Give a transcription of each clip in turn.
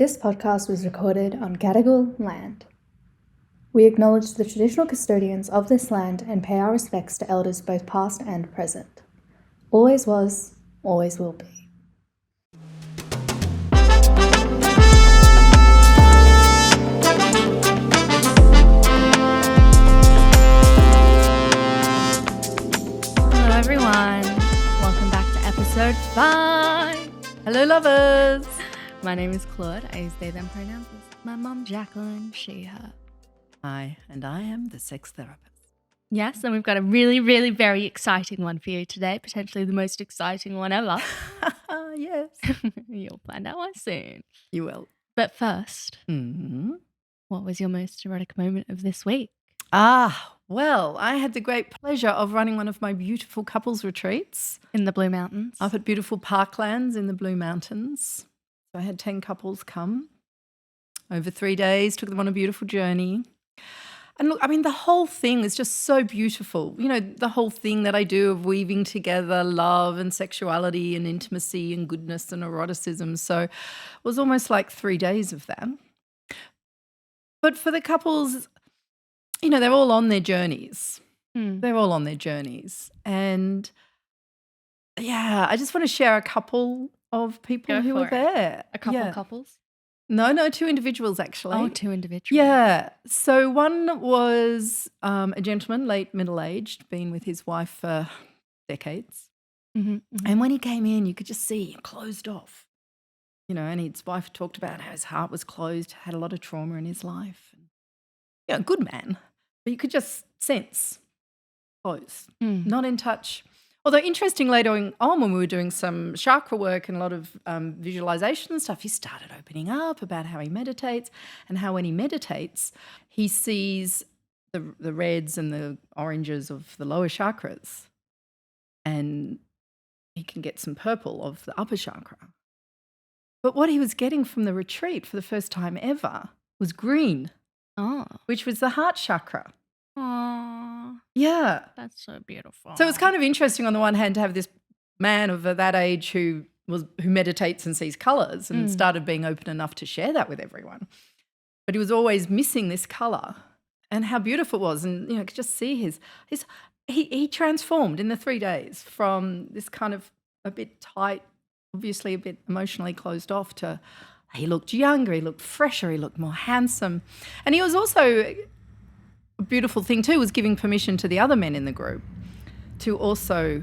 This podcast was recorded on Gadigal land. We acknowledge the traditional custodians of this land and pay our respects to elders both past and present. Always was, always will be. Hello everyone, welcome back to episode 5. Hello lovers. My name is Claude. I use they, them pronouns. My mom Jacqueline, she, her. Hi, and I am the sex therapist. Yes, and we've got a really very exciting one for you today, potentially the most exciting one ever. Yes. You'll find out why soon. You will. But first, what was your most erotic moment of this week? Well, I had the great pleasure of running one of my beautiful couples retreats. In the Blue Mountains. Up at beautiful parklands in the Blue Mountains. So I had 10 couples come over 3 days, took them on a beautiful journey. And look, I mean, the whole thing is just so beautiful. You know, the whole thing that I do of weaving together love and sexuality and intimacy and goodness and eroticism. So it was almost like 3 days of that. But for the couples, you know, they're all on their journeys. They're all on their journeys. And yeah, I just want to share a couple of people who were there. A couple of couples? No, 2 individuals actually. Oh, 2 individuals. Yeah. So one was a gentleman, late middle-aged, been with his wife for decades. And when he came in, you could just see him closed off. You know, and his wife talked about how his heart was closed, had a lot of trauma in his life. You know, good man, but you could just sense closed, not in touch. Although interesting, later on when we were doing some chakra work and a lot of visualization and stuff, he started opening up about how he meditates and how when he meditates, he sees the reds and the oranges of the lower chakras and he can get some purple of the upper chakra. But what he was getting from the retreat for the first time ever was green, which was the heart chakra. Aww. Yeah. That's so beautiful. So it's kind of interesting on the one hand to have this man of that age who meditates and sees colours and started being open enough to share that with everyone. But he was always missing this colour and how beautiful it was. And, you know, I could just see he transformed in the 3 days from this kind of a bit tight, obviously a bit emotionally closed off to he looked younger, he looked fresher, he looked more handsome. And he was also... A beautiful thing too was giving permission to the other men in the group to also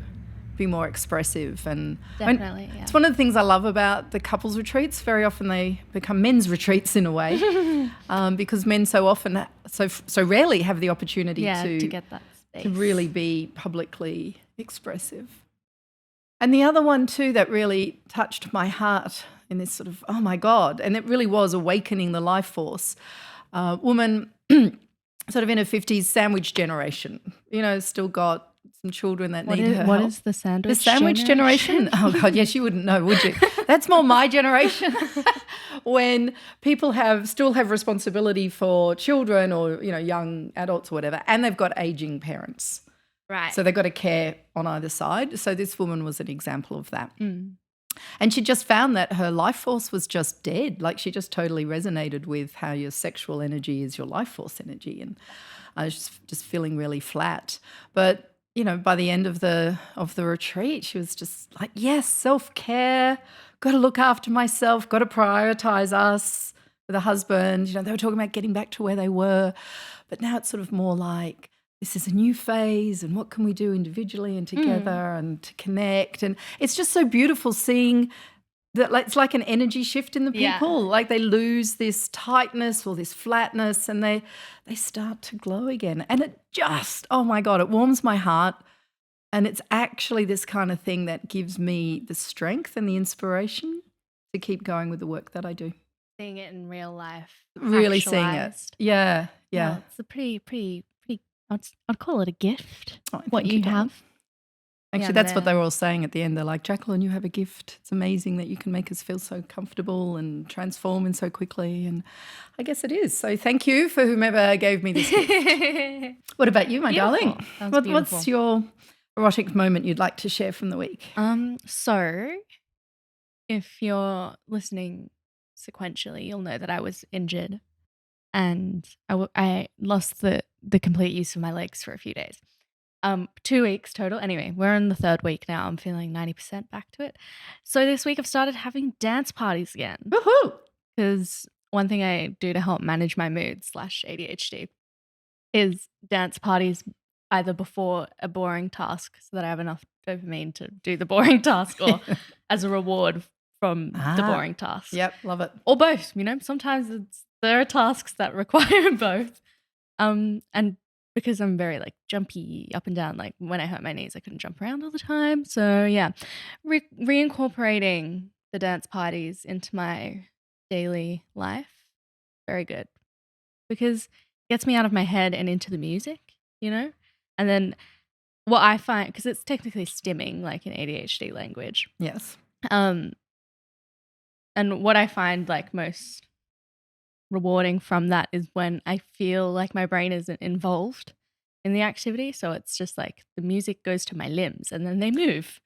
be more expressive. And definitely, yeah. It's one of the things I love about the couples retreats. Very often they become men's retreats in a way because men so often, so rarely have the opportunity to get that space. To really be publicly expressive. And the other one too that really touched my heart in this sort of, oh my God, and it really was awakening the life force. Woman sort of in her 50s, sandwich generation, you know, still got some children that need her help. What is the sandwich generation? The sandwich generation? Oh, God, yes, you wouldn't know, would you? That's more my generation. When people still have responsibility for children or, you know, young adults or whatever, and they've got aging parents. Right. So they've got to care on either side. So this woman was an example of that. And she just found that her life force was just dead. Like she just totally resonated with how your sexual energy is your life force energy. And I was just feeling really flat. But, you know, by the end of the retreat, she was just like, yes, self-care, got to look after myself, got to prioritize us with a husband. You know, they were talking about getting back to where they were. But now it's sort of more like, this is a new phase and what can we do individually and together and to connect. And it's just so beautiful seeing that it's like an energy shift in the people. Yeah. Like they lose this tightness or this flatness and they start to glow again. And it just, oh my God, it warms my heart. And it's actually this kind of thing that gives me the strength and the inspiration to keep going with the work that I do. Seeing it in real life. Really seeing it. Yeah. Well, it's a pretty I'd call it a gift, what you have. Actually, that's what they were all saying at the end. They're like, Jacqueline, you have a gift. It's amazing that you can make us feel so comfortable and transform in so quickly. And I guess it is. So thank you for whomever gave me this gift. What about you, my darling? What's your erotic moment you'd like to share from the week? So if you're listening sequentially, you'll know that I was injured and I lost the complete use of my legs for a few days. 2 weeks total. Anyway, we're in the 3rd week now. I'm feeling 90% back to it. So this week I've started having dance parties again. Woohoo! Because one thing I do to help manage my mood / ADHD is dance parties either before a boring task so that I have enough dopamine to do the boring task, or as a reward from the boring task. Yep, love it. Or both, sometimes there are tasks that require both. And because I'm very like jumpy up and down, like when I hurt my knees, I couldn't jump around all the time. So yeah, reincorporating the dance parties into my daily life, very good, because it gets me out of my head and into the music, and then what I find, because it's technically stimming, like in ADHD language. Yes. And what I find like most rewarding from that is when I feel like my brain isn't involved in the activity. So it's just like the music goes to my limbs and then they move.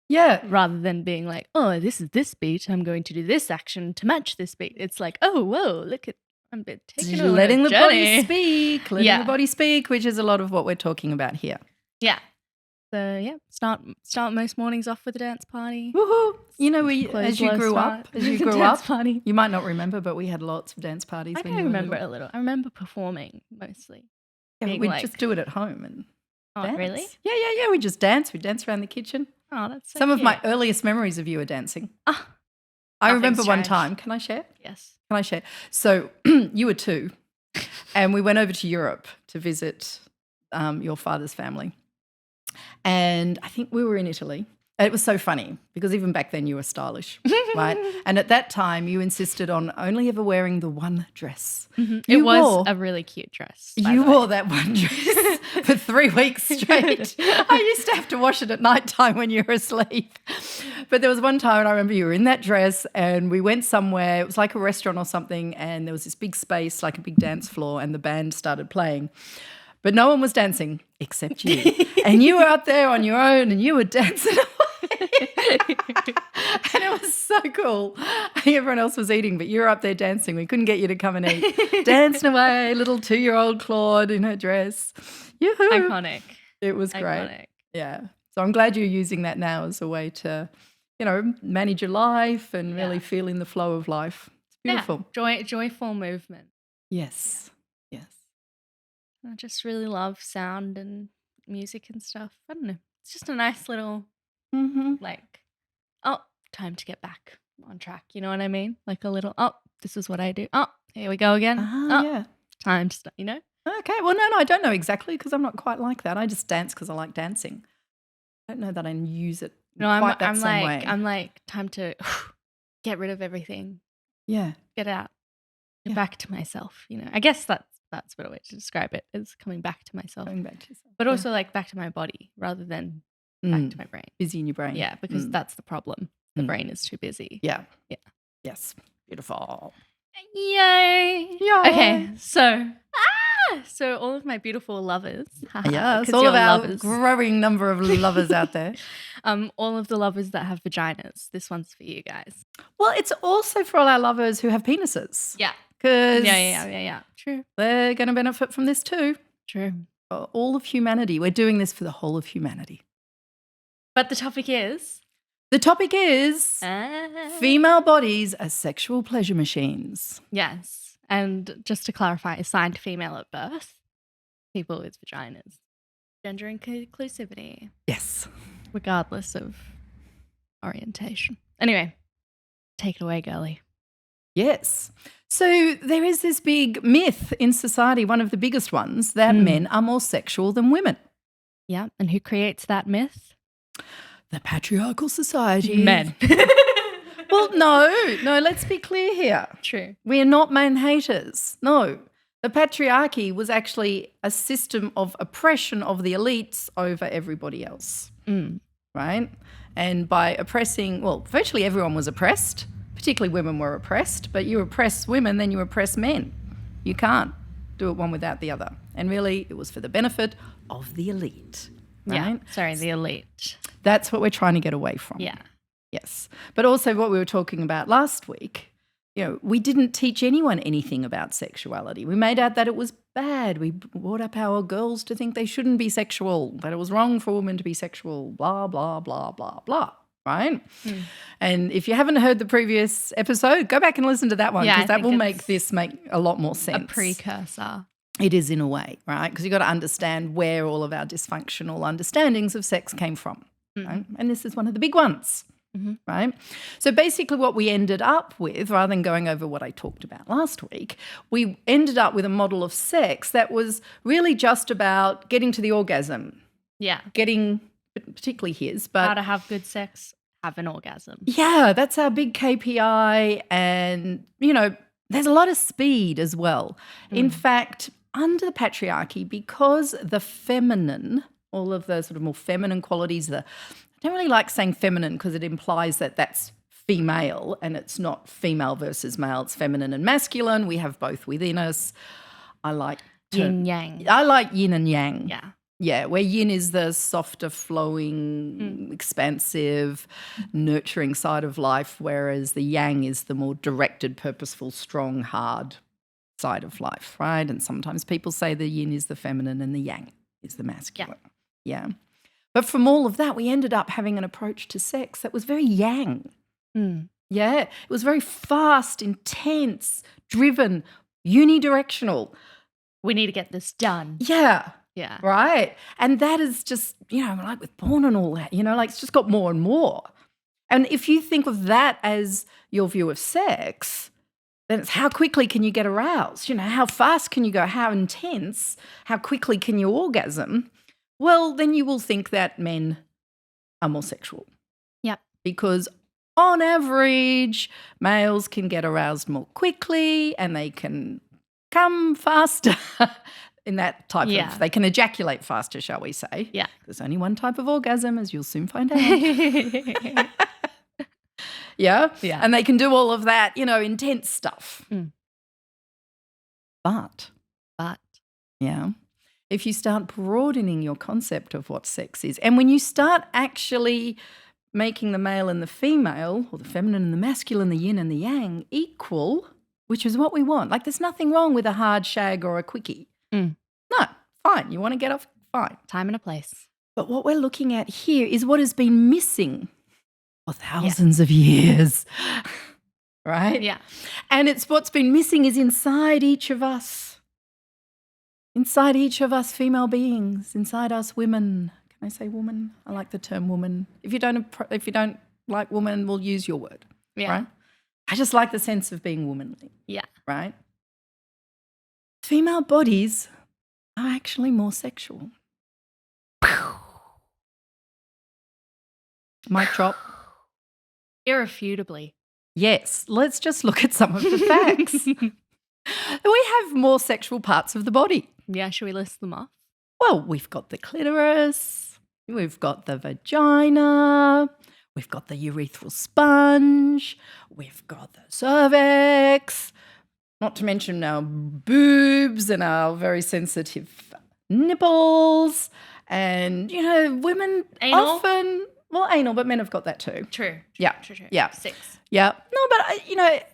Yeah. Rather than being like, oh, this is this beat, I'm going to do this action to match this beat. It's like, oh, whoa, look at, I'm taking on letting a the journey. body speak, letting the body speak, which is a lot of what we're talking about here. Yeah. So yeah, start most mornings off with a dance party. Woohoo! As you grew up, party. You might not remember, but we had lots of dance parties. I remember a little. I remember performing mostly. Yeah, we'd just do it at home and dance. Really? Yeah. We'd just dance. We'd dance around the kitchen. Oh, that's so Some cute. of my earliest memories of you are dancing. I remember one time. Can I share? Yes. Can I share? So you were 2, and we went over to Europe to visit your father's family. And I think we were in Italy. It was so funny because even back then you were stylish, right? And at that time you insisted on only ever wearing the one dress. Mm-hmm. It was a really cute dress. You wore that one dress for 3 weeks straight. I used to have to wash it at night time when you were asleep. But there was one time, and I remember you were in that dress and we went somewhere. It was like a restaurant or something, and there was this big space, like a big dance floor, and the band started playing. But no one was dancing except you. And you were out there on your own and you were dancing away. And it was so cool. Everyone else was eating, but you were up there dancing. We couldn't get you to come and eat. Dancing away, little 2-year-old Claude in her dress. Yoo-hoo. Iconic. It was great. Iconic. Yeah. So I'm glad you're using that now as a way to, manage your life and really feel in the flow of life. It's beautiful. Yeah. Joyful movement. Yes. I just really love sound and music and stuff. I don't know. It's just a nice little, time to get back on track. You know what I mean? Like a little, this is what I do. Here we go again. Yeah. Time to start, Okay. Well, no, I don't know exactly because I'm not quite like that. I just dance because I like dancing. I don't know that I use it quite that same way. I'm like, time to get rid of everything. Yeah. Get out. Get back to myself. I guess that's what a way to describe it, is coming back to myself. Coming back to yourself. But also like back to my body rather than back to my brain. Busy in your brain. Yeah, because that's the problem. The brain is too busy. Yeah. Yes. Beautiful. Yay. Okay, so all of my beautiful lovers. Yes, all of our growing number of lovers out there. All of the lovers that have vaginas. This one's for you guys. Well, it's also for all our lovers who have penises. Yeah. Because True. They're going to benefit from this too. True. All of humanity. We're doing this for the whole of humanity. But the topic is? Female bodies are sexual pleasure machines. Yes. And just to clarify, assigned female at birth, people with vaginas. Gender inclusivity. Yes. Regardless of orientation. Anyway, take it away, girlie. Yes. So there is this big myth in society, one of the biggest ones, that men are more sexual than women. Yeah. And who creates that myth? The patriarchal society. Men. Well, no, let's be clear here. True. We are not man haters. No. The patriarchy was actually a system of oppression of the elites over everybody else. Right? And by oppressing, virtually everyone was oppressed. Particularly women were oppressed, but you oppress women, then you oppress men. You can't do it one without the other. And really, it was for the benefit of the elite. Right? Yeah, the elite. That's what we're trying to get away from. Yeah. Yes. But also what we were talking about last week we didn't teach anyone anything about sexuality. We made out that it was bad. We brought up our girls to think they shouldn't be sexual, that it was wrong for women to be sexual, blah, blah, blah, blah, blah, right? And if you haven't heard the previous episode, go back and listen to that one, because that will make this make a lot more sense. A precursor. It is, in a way, right? Because you've got to understand where all of our dysfunctional understandings of sex came from, right? And this is one of the big ones. Right? So basically what we ended up with, rather than going over what I talked about last week, we ended up with a model of sex that was really just about getting to the orgasm. Yeah. Getting, particularly his, but how to have good sex, have an orgasm. Yeah, that's our big KPI. And, there's a lot of speed as well. In fact, under the patriarchy, because the feminine, all of the sort of more feminine qualities, I don't really like saying feminine because it implies that that's female, and it's not female versus male. It's feminine and masculine. We have both within us. I like yin yang. I like yin and yang. Yeah. Yeah, where yin is the softer, flowing, expansive, nurturing side of life, whereas the yang is the more directed, purposeful, strong, hard side of life, right? And sometimes people say the yin is the feminine and the yang is the masculine. Yeah. But from all of that, we ended up having an approach to sex that was very yang. Yeah, it was very fast, intense, driven, unidirectional. We need to get this done. Yeah. Yeah. Right. And that is just, like with porn and all that, it's just got more and more. And if you think of that as your view of sex, then it's how quickly can you get aroused? How fast can you go? How intense? How quickly can you orgasm? Well, then you will think that men are more sexual. Yep. Because on average, males can get aroused more quickly and they can come faster in that type of, they can ejaculate faster, shall we say. Yeah. There's only one type of orgasm, as you'll soon find out. Yeah? Yeah. And they can do all of that, intense stuff. But, yeah, if you start broadening your concept of what sex is, and when you start actually making the male and the female, or the feminine and the masculine, the yin and the yang, equal, which is what we want. Like, there's nothing wrong with a hard shag or a quickie. No, fine. You want to get off, fine. Time and a place. But what we're looking at here is what has been missing for thousands of years, right? Yeah. And it's what's been missing is inside each of us. Inside each of us female beings, inside us women. Can I say woman? I like the term woman. If you don't like woman, we'll use your word. Yeah. Right? I just like the sense of being womanly. Yeah. Right? Female bodies are actually more sexual. Mic drop. Irrefutably. Yes. Let's just look at some of the facts. We have more sexual parts of the body. Yeah, should we list them off? Well, we've got the clitoris, we've got the vagina, we've got the urethral sponge, we've got the cervix, not to mention our boobs and our very sensitive nipples. And, women often, anal, but men have got that too. True. Yeah. True. Yeah. 6. Yeah. No, but,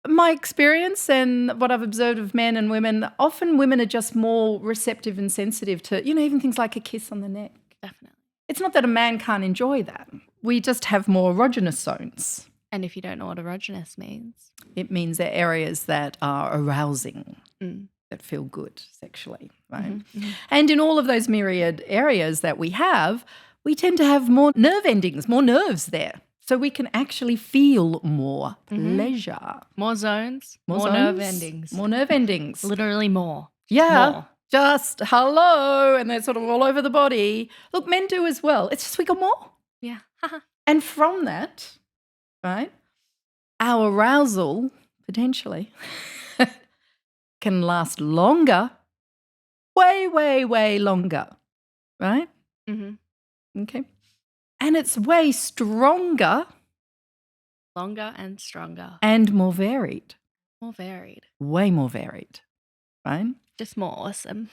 my experience and what I've observed of men and women, often women are just more receptive and sensitive to, even things like a kiss on the neck. Definitely. It's not that a man can't enjoy that. We just have more erogenous zones. And if you don't know what erogenous means? It means they're areas that are arousing, that feel good sexually, right? And in all of those myriad areas that we have, we tend to have more nerve endings, more nerves there. So we can actually feel more pleasure. More zones, more zones, nerve endings. More nerve endings. Literally more. Yeah. More. Just hello, and they're sort of all over the body. Look, men do as well. It's just we got more. Yeah. And from that, right, our arousal potentially can last longer, way, way, way longer, right? Okay. And it's way stronger. Longer and stronger. And more varied. More varied. Way more varied, right? Just more awesome.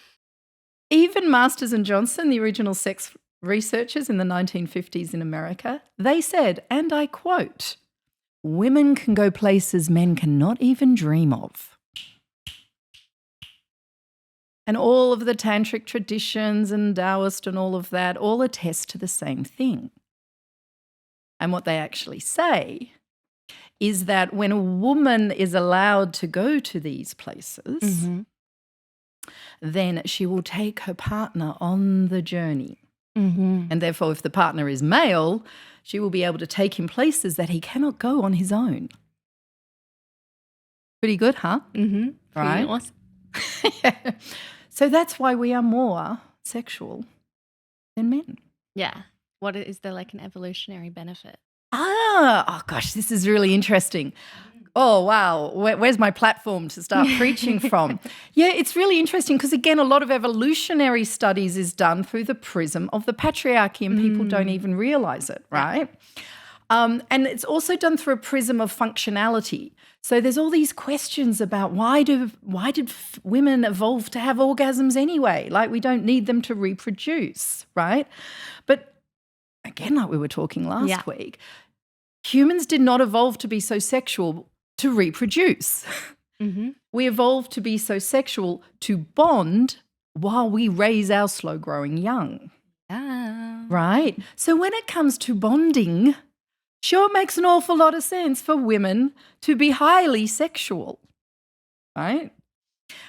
Even Masters and Johnson, the original sex researchers in the 1950s in America, they said, and I quote, women can go places men cannot even dream of. And all of the tantric traditions and Daoist and all of that all attest to the same thing. And what they actually say is that when a woman is allowed to go to these places, then she will take her partner on the journey. And therefore, if the partner is male, she will be able to take him places that he cannot go on his own. Pretty good, huh? Right? Awesome. Yeah. So that's why we are more sexual than men. Yeah. What is there like an evolutionary benefit? Oh gosh, this is really interesting. Oh, wow. Where's my platform to start preaching from? Yeah, it's really interesting because, again, a lot of evolutionary studies is done through the prism of the patriarchy and people don't even realize it, right? And it's also done through a prism of functionality. So there's all these questions about why did women evolve to have orgasms anyway? Like we don't need them to reproduce, right? But again, like we were talking last week, humans did not evolve to be so sexual to reproduce. We evolved to be so sexual to bond while we raise our slow-growing young. Right? So when it comes to bonding, sure, it makes an awful lot of sense for women to be highly sexual, right?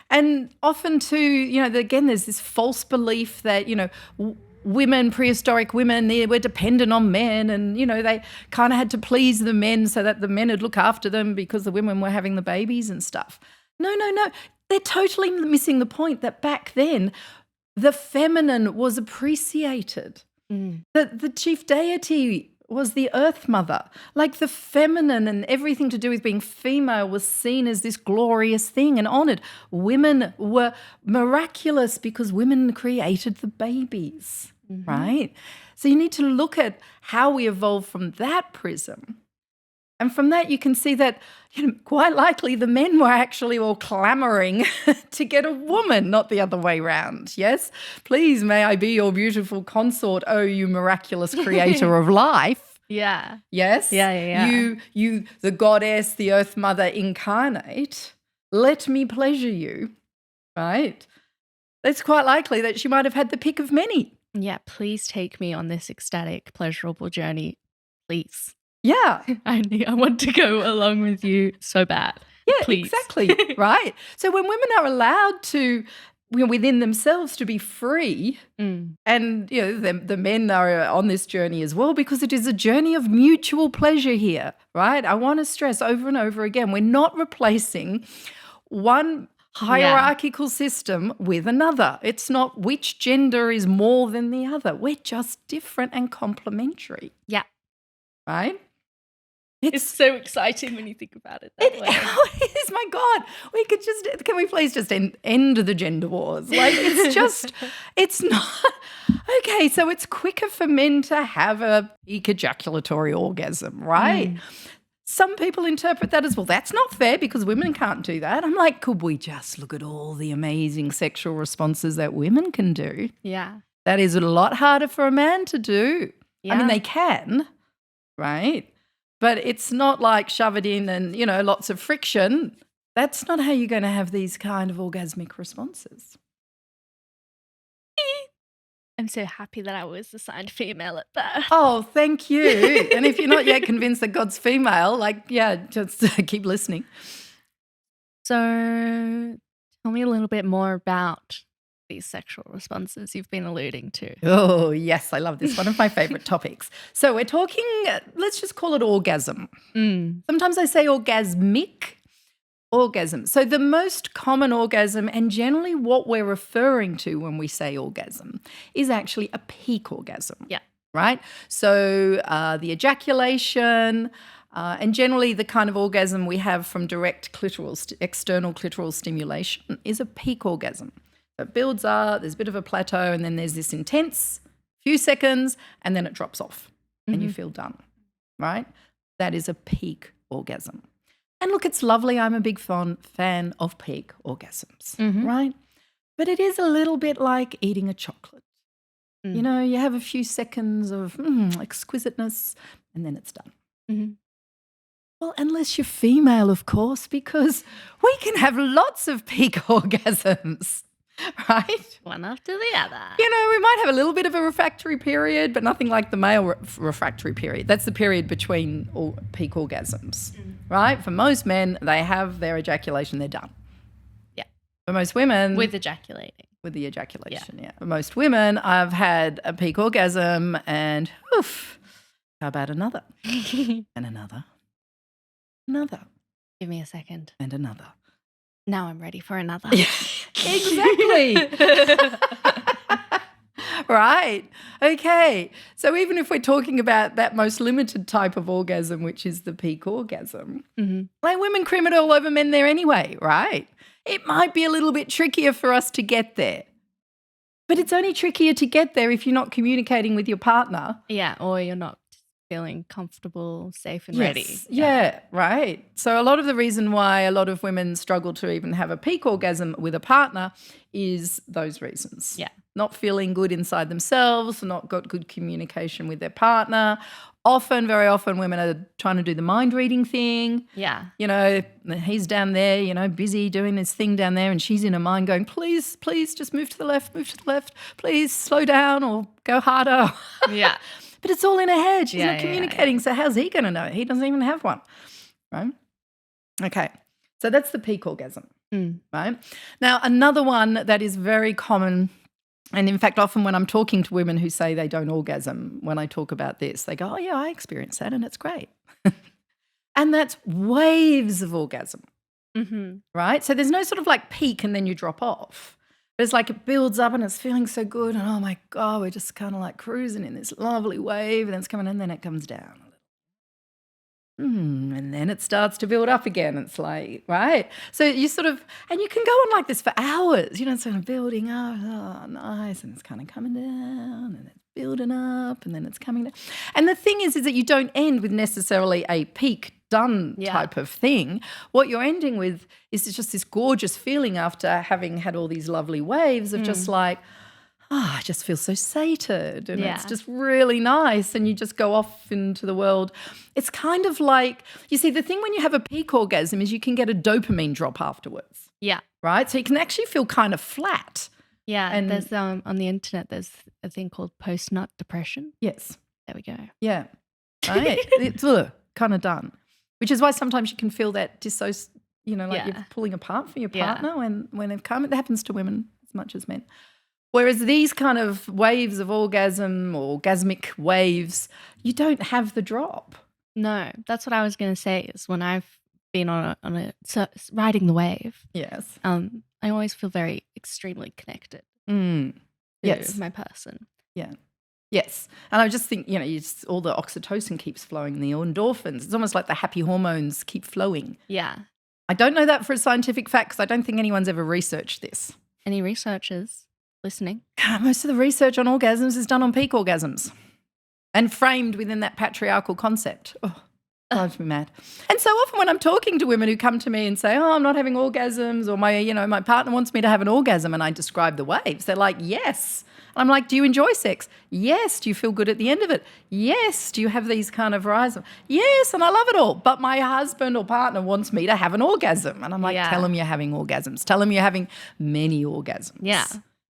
And often too, again, there's this false belief that, women, prehistoric women, they were dependent on men and, they kind of had to please the men so that the men would look after them because the women were having the babies and stuff. No. They're totally missing the point that back then the feminine was appreciated. The chief deity was the earth mother. Like the feminine and everything to do with being female was seen as this glorious thing and honoured. Women were miraculous because women created the babies, right? So you need to look at how we evolved from that prism. And from that you can see that quite likely the men were actually all clamouring to get a woman, not the other way round. Yes? Please, may I be your beautiful consort, oh, you miraculous creator of life. Yeah. Yes? Yeah. You, the goddess, the earth mother incarnate, let me pleasure you, right? It's quite likely that she might have had the pick of many. Yeah, please take me on this ecstatic, pleasurable journey, please. Yeah. I want to go along with you so bad. Yeah, please. Exactly, right? So when women are allowed to, within themselves to be free, and the men are on this journey as well because it is a journey of mutual pleasure here, right? I want to stress over and over again, we're not replacing one hierarchical system with another. It's not which gender is more than the other. We're just different and complementary. Yeah. Right? It's so exciting when you think about it that way. It is, my God. Can we please just end the gender wars? Like, it's not, okay, so it's quicker for men to have a peak ejaculatory orgasm, right? Some people interpret that as, well, that's not fair because women can't do that. I'm like, could we just look at all the amazing sexual responses that women can do? Yeah. That is a lot harder for a man to do. Yeah. I mean, they can, right? But it's not like shove it in and, lots of friction. That's not how you're going to have these kind of orgasmic responses. I'm so happy that I was assigned female at birth. Oh, thank you. And if you're not yet convinced that God's female, just keep listening. So tell me a little bit more about these sexual responses you've been alluding to. Oh, yes, I love this. One of my favourite topics. So we're talking, let's just call it orgasm. Sometimes I say orgasmic orgasm. So the most common orgasm, and generally what we're referring to when we say orgasm, is actually a peak orgasm. Yeah. Right? So the ejaculation, and generally the kind of orgasm we have from direct external clitoral stimulation is a peak orgasm. It builds up, there's a bit of a plateau, and then there's this intense few seconds, and then it drops off and you feel done, right? That is a peak orgasm. And look, it's lovely. I'm a big fan of peak orgasms, right? But it is a little bit like eating a chocolate. You have a few seconds of exquisiteness, and then it's done. Well, unless you're female, of course, because we can have lots of peak orgasms, right? One after the other. We might have a little bit of a refractory period, but nothing like the male refractory period. That's the period between peak orgasms, right? For most men, they have their ejaculation, they're done. Yeah. For most women... With ejaculating. With the ejaculation, yeah. For most women, I've had a peak orgasm and, oof, how about another? And another. Another. Give me a second. And another. Now I'm ready for another. Exactly. Right. Okay. So even if we're talking about that most limited type of orgasm, which is the peak orgasm, like women crim it all over men there anyway, right? It might be a little bit trickier for us to get there. But it's only trickier to get there if you're not communicating with your partner. Yeah, or you're not feeling comfortable, safe and ready. Yeah, right. So a lot of the reason why a lot of women struggle to even have a peak orgasm with a partner is those reasons. Yeah. Not feeling good inside themselves, not got good communication with their partner. Very often women are trying to do the mind reading thing. Yeah. He's down there, busy doing this thing down there, and she's in her mind going, please, just move to the left, please slow down or go harder. Yeah. But it's all in her head. She's Yeah, not communicating. So how's he going to know? He doesn't even have one, right? Okay. So that's the peak orgasm, right? Now, another one that is very common, and in fact, often when I'm talking to women who say they don't orgasm, when I talk about this, they go, oh, yeah, I experience that and it's great. And that's waves of orgasm, right? So there's no sort of like peak and then you drop off. It's like it builds up and it's feeling so good and, oh, my God, we're just kind of like cruising in this lovely wave and then it's coming and then it comes down. And then it starts to build up again. It's like, right? So you sort of, and you can go on like this for hours, sort of building up, oh, nice, and it's kind of coming down and it's building up and then it's coming down. And the thing is that you don't end with necessarily a peak done type of thing. What you're ending with is just this gorgeous feeling after having had all these lovely waves of just like, I just feel so sated and it's just really nice and you just go off into the world. It's kind of like, you see, the thing when you have a peak orgasm is you can get a dopamine drop afterwards. Yeah. Right? So you can actually feel kind of flat. Yeah. And there's on the internet, there's a thing called post-nut depression. Yes. There we go. Yeah. Right? It's kind of done. Which is why sometimes you can feel that you're pulling apart from your partner when they've come. It happens to women as much as men. Whereas these kind of waves of orgasm or orgasmic waves, you don't have the drop. No, that's what I was going to say is when I've been on riding the wave. Yes. I always feel very extremely connected. Yes. To my person. Yeah. Yes. And I just think, all the oxytocin keeps flowing, the endorphins. It's almost like the happy hormones keep flowing. Yeah. I don't know that for a scientific fact because I don't think anyone's ever researched this. Any researchers listening? Most of the research on orgasms is done on peak orgasms and framed within that patriarchal concept. Oh, drives me mad. And so often when I'm talking to women who come to me and say, oh, I'm not having orgasms or my partner wants me to have an orgasm and I describe the waves, they're like, yes. I'm like, do you enjoy sex? Yes. Do you feel good at the end of it? Yes. Do you have these kind of rises? Yes, and I love it all. But my husband or partner wants me to have an orgasm. And I'm like, tell him you're having orgasms. Tell him you're having many orgasms. Yeah.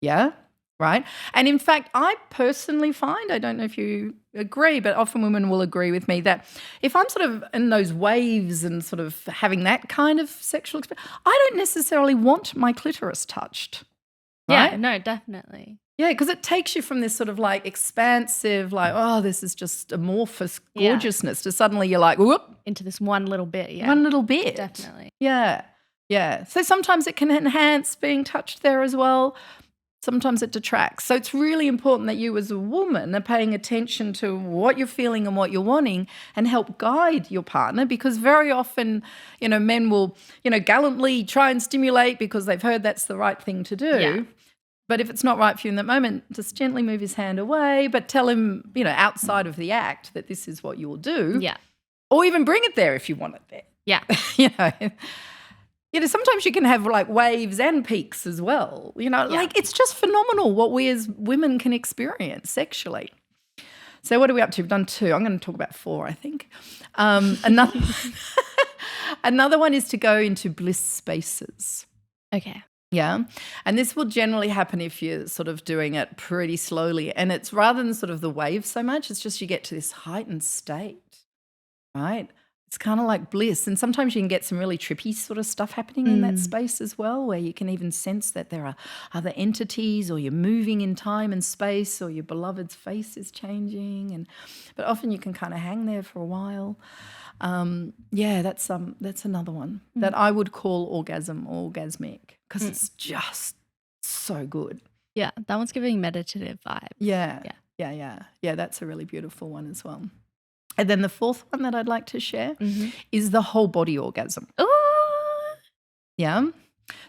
Yeah? Right? And in fact, I personally find, I don't know if you agree, but often women will agree with me that if I'm sort of in those waves and sort of having that kind of sexual experience, I don't necessarily want my clitoris touched. Right? Yeah, no, definitely. Yeah, because it takes you from this sort of like expansive, like, oh, this is just amorphous gorgeousness to suddenly you're like, whoop. Into this one little bit, yeah. One little bit. Definitely. Yeah, yeah. So sometimes it can enhance being touched there as well. Sometimes it detracts. So it's really important that you as a woman are paying attention to what you're feeling and what you're wanting and help guide your partner because very often, men will, gallantly try and stimulate because they've heard that's the right thing to do. Yeah. But if it's not right for you in that moment, just gently move his hand away, but tell him, outside of the act that this is what you'll do. Yeah. Or even bring it there if you want it there. Yeah. Sometimes you can have like waves and peaks as well. Like it's just phenomenal what we as women can experience sexually. So what are we up to? We've done 2. I'm going to talk about 4, I think. Another another one is to go into bliss spaces. Okay. Yeah. And this will generally happen if you're sort of doing it pretty slowly. And it's rather than sort of the wave so much, it's just you get to this heightened state, right? It's kind of like bliss. And sometimes you can get some really trippy sort of stuff happening in that space as well, where you can even sense that there are other entities, or you're moving in time and space, or your beloved's face is changing. But often you can kind of hang there for a while. That's another one that I would call orgasm or orgasmic, because it's just so good. Yeah, that one's giving meditative vibes. Yeah. That's a really beautiful one as well. And then the 4th one that I'd like to share is the whole body orgasm. Ooh. Yeah.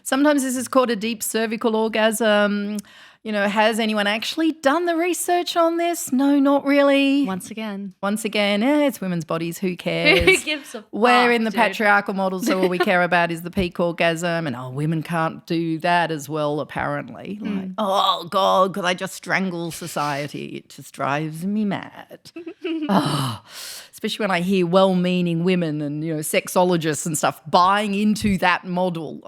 Sometimes this is called a deep cervical orgasm. Has anyone actually done the research on this? No, not really. Once again, it's women's bodies. Who cares? Who gives a fuck, We're in the dude? patriarchal model, so all we care about is the peak orgasm, and women can't do that as well, apparently. Like, oh, God, could I just strangle society? It just drives me mad. Especially when I hear well-meaning women and, sexologists and stuff buying into that model.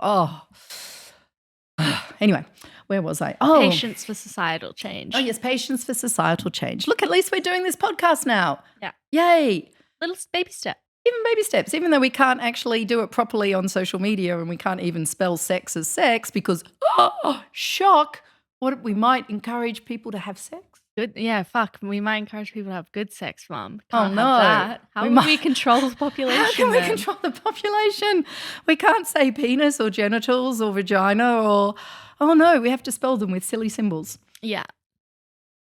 Anyway. Where was I? Patience for societal change. Oh, yes, patience for societal change. Look, at least we're doing this podcast now. Yeah. Yay. Little baby step. Even baby steps, even though we can't actually do it properly on social media, and we can't even spell sex as sex because, shock, we might encourage people to have sex. Good. Yeah, fuck. We might encourage people to have good sex, Mum. Oh, Can't no. have that. How would we control the population? How can we then? control the population? We can't say penis or genitals or vagina or, no, we have to spell them with silly symbols. Yeah.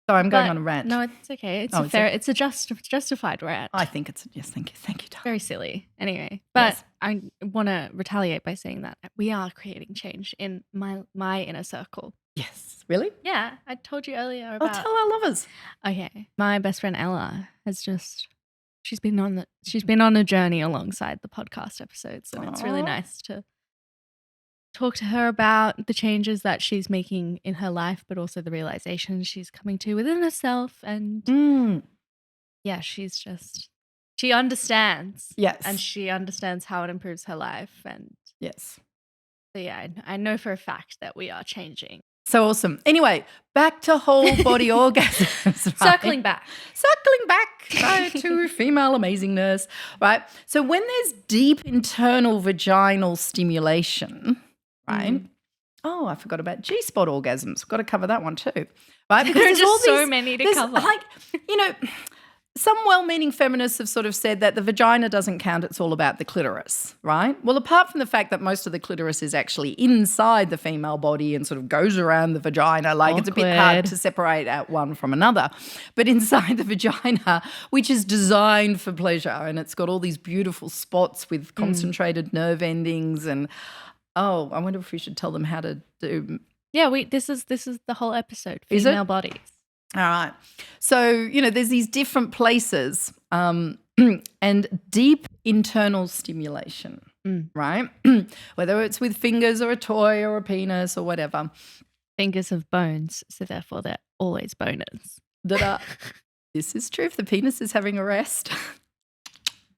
Sorry, I'm going on a rant. No, it's okay. It's it's a justified rant. I think it's, yes, thank you, darling. Very silly. Anyway, but Yes. I want to retaliate by saying that we are creating change in my inner circle. Yes. Really? Yeah, I told you earlier about. Tell our lovers. Okay, my best friend Ella has she's been on a journey alongside the podcast episodes, and it's really nice to talk to her about the changes that she's making in her life, but also the realizations she's coming to within herself. And yeah, she understands. Yes. And she understands how it improves her life. And yes. so yeah, I know for a fact that we are changing. So awesome. Anyway, back to whole body orgasms. Right? Circling back Right, to female amazingness, right? So when there's deep internal vaginal stimulation, right? Oh, I forgot about G-spot orgasms. Got to cover that one too, right? Because There are just so many to cover. Like, some well-meaning feminists have sort of said that the vagina doesn't count, it's all about the clitoris, right? Well, apart from the fact that most of the clitoris is actually inside the female body and sort of goes around the vagina, like it's a bit hard to separate out one from another. But inside the vagina, which is designed for pleasure, and it's got all these beautiful spots with concentrated nerve endings, and I wonder if we should tell them how to do. Yeah, this is the whole episode. Female bodies. All right. So, there's these different places and deep internal stimulation, right? Whether it's with fingers or a toy or a penis or whatever. Fingers have bones, so therefore they're always boners. This is true. If the penis is having a rest,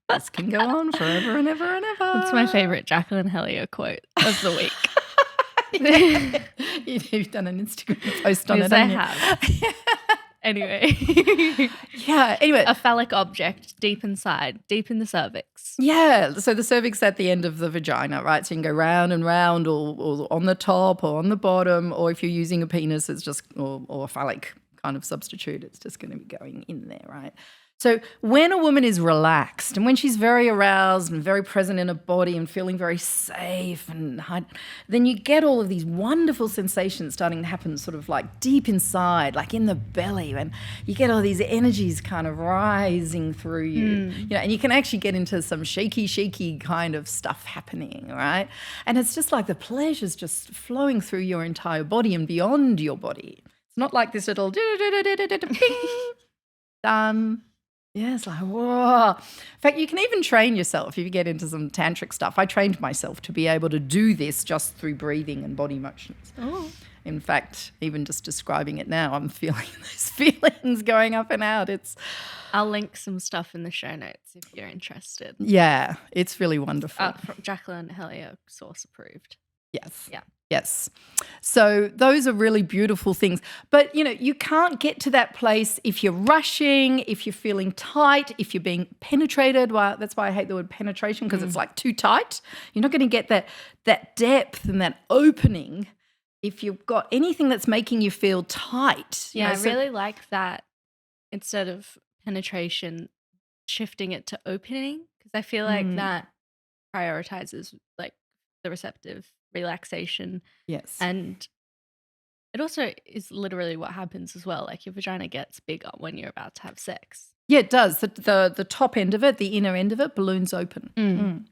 this can go on forever and ever and ever. That's my favourite Jacqueline Hellier quote of the week. Yeah. You've done an Instagram post on Yes, it, I haven't you? have. Anyway. Yeah, anyway. A phallic object deep inside, deep in the cervix. Yeah, so the cervix at the end of the vagina, right? So you can go round and round or on the top or on the bottom, or if you're using a penis, it's just, or a phallic kind of substitute, it's just going to be going in there, right? So when a woman is relaxed and when she's very aroused and very present in her body and feeling very safe, and then you get all of these wonderful sensations starting to happen sort of like deep inside, like in the belly, and you get all these energies kind of rising through you, and you can actually get into some shaky kind of stuff happening, right? And it's just like the pleasure's just flowing through your entire body and beyond your body. It's not like this little ping, done. Yeah, it's like, whoa. In fact, you can even train yourself if you get into some tantric stuff. I trained myself to be able to do this just through breathing and body motions. Oh. In fact, even just describing it now, I'm feeling those feelings going up and out. I'll link some stuff in the show notes if you're interested. Yeah, it's really wonderful. From Jacqueline, hell yeah, source approved. Yes. Yeah. Yes. So those are really beautiful things. But, you can't get to that place if you're rushing, if you're feeling tight, if you're being penetrated. Well, that's why I hate the word penetration, because it's like too tight. You're not going to get that depth and that opening if you've got anything that's making you feel tight. Yeah, I really like that instead of penetration, shifting it to opening, because I feel like that prioritizes like the receptive relaxation. Yes. And it also is literally what happens as well. Like your vagina gets bigger when you're about to have sex. Yeah, it does. The top end of it, the inner end of it, balloons open.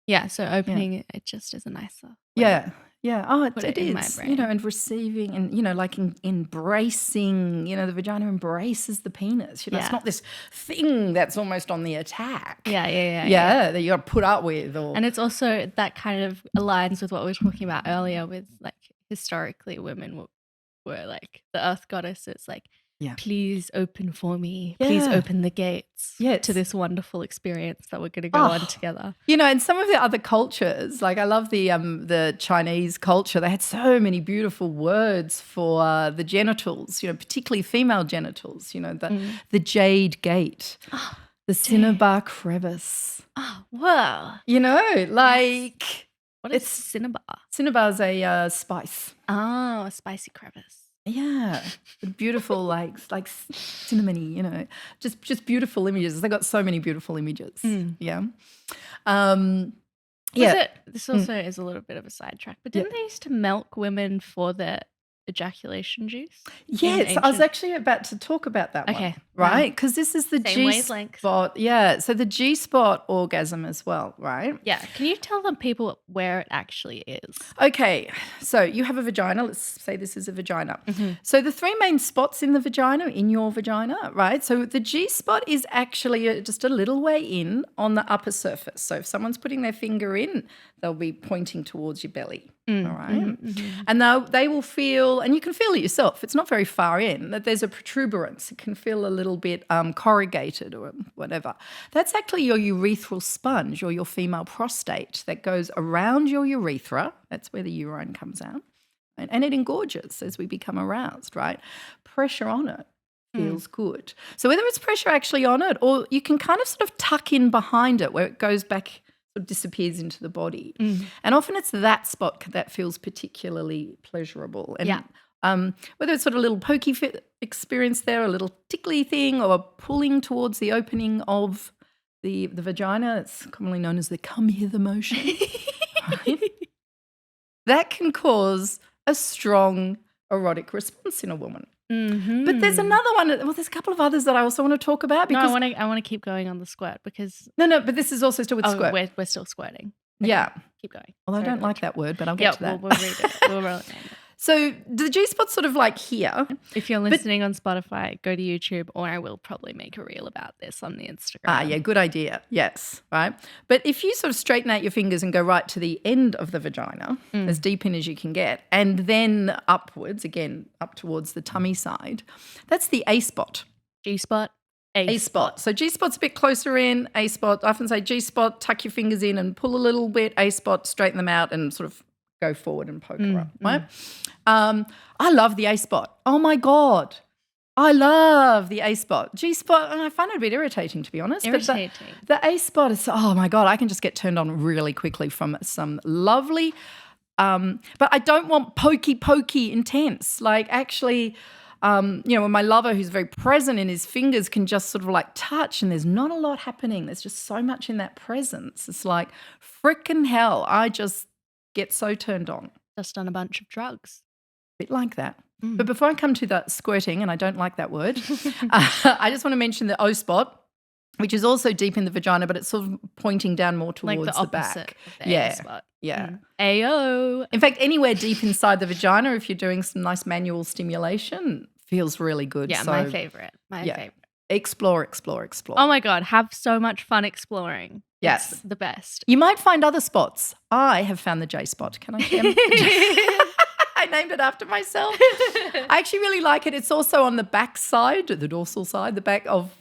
Yeah, so opening it just is a nicer way. Yeah. Yeah. Oh, it in my is. brain. And receiving and, like embracing, the vagina embraces the penis. It's not this thing that's almost on the attack. Yeah. That you got to put up with. And it's also that kind of aligns with what we were talking about earlier with like historically women were like the earth goddess. It's like, please open for me. Please open the gates to this wonderful experience that we're going to go on together. And some of the other cultures, like I love the Chinese culture. They had so many beautiful words for the genitals, particularly female genitals, the jade gate, the cinnabar crevice. Oh, wow. Like... What is cinnabar? Cinnabar is a spice. Oh, a spicy crevice. Yeah, beautiful, like cinnamony, just beautiful images. They got so many beautiful images. Yeah. This also is a little bit of a sidetrack, but didn't they used to milk women for their ejaculation juice? Yes, I was actually about to talk about that one, right? Because this is the G-spot. Yeah, so the G-spot orgasm as well, right? Yeah. Can you tell them people where it actually is? Okay, so you have a vagina. Let's say this is a vagina. So the three main spots in the vagina, in your vagina, right? So the G-spot is actually just a little way in on the upper surface. So if someone's putting their finger in, they'll be pointing towards your belly. All right. And they will feel, and you can feel it yourself, it's not very far in, that there's a protuberance. It can feel a little bit corrugated or whatever. That's actually your urethral sponge or your female prostate that goes around your urethra. That's where the urine comes out. And it engorges as we become aroused, right? Pressure on it feels good. So whether it's pressure actually on it or you can kind of sort of tuck in behind it where it goes back, sort of disappears into the body. And often it's that spot that feels particularly pleasurable. And whether it's sort of a little pokey experience there, a little tickly thing, or pulling towards the opening of the vagina, it's commonly known as the come hither motion, right? That can cause a strong erotic response in a woman. But there's another one. Well, there's a couple of others that I also want to talk about. Because I want to keep going on the squirt because no, but this is also still with squirt. We're still squirting. Okay, yeah, keep going. Well, I don't like that word, but I'll get to that. We'll read it. We'll roll it. So the G-spot's sort of like here. If you're listening on Spotify, go to YouTube, or I will probably make a reel about this on the Instagram. Yeah, good idea. Yes, right. But if you sort of straighten out your fingers and go right to the end of the vagina, as deep in as you can get, and then upwards, again, up towards the tummy side, that's the A-spot. G-spot, A-spot. So G-spot's a bit closer in, A-spot. I often say G-spot, tuck your fingers in and pull a little bit, A-spot, straighten them out and sort of go forward and poke her up, right? I love the A-spot. Oh, my God. I love the A-spot. G-spot, and I find it a bit irritating, to be honest. Irritating. But the A-spot is, oh, my God, I can just get turned on really quickly from some lovely, but I don't want pokey intense. Like actually, when my lover who's very present in his fingers can just sort of like touch and there's not a lot happening. There's just so much in that presence. It's like frickin' hell. I just get so turned on. Just on a bunch of drugs. A bit like that. But before I come to the squirting, and I don't like that word, I just want to mention the O-spot, which is also deep in the vagina, but it's sort of pointing down more towards like the opposite back. Of the A-spot. Yeah. Ayo. In fact, anywhere deep inside the vagina, if you're doing some nice manual stimulation, feels really good. Yeah, so, my favorite. My favorite. Explore. Oh my God, have so much fun exploring. Yes. It's the best. You might find other spots. I have found the J-spot. Can I share? named it after myself. I actually really like it. It's also on the back side, the dorsal side, the back of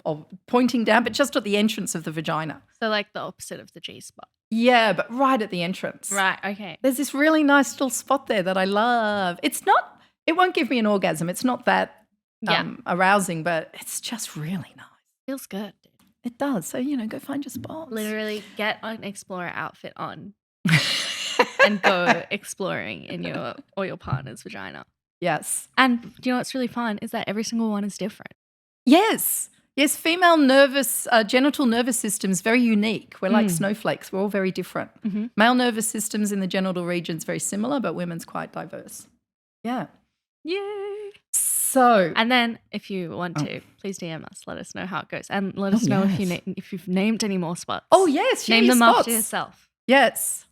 pointing down, but just at the entrance of the vagina. So like the opposite of the G spot. Yeah, but right at the entrance. Right, okay. There's this really nice little spot there that I love. It won't give me an orgasm. It's not that arousing, but it's just really nice. Feels good, dude. It does. So, go find your spots. Literally get an explorer outfit on and go exploring in your or your partner's vagina. Yes. And do you know what's really fun is that every single one is different. Yes. Yes, female genital nervous system is very unique. We're like snowflakes. We're all very different. Mm-hmm. Male nervous systems in the genital region is very similar, but women's quite diverse. Yeah. Yay. So. And then if you want to, please DM us. Let us know how it goes. And let us know if you've named any more spots. Oh, yes. Name them after yourself. Yes.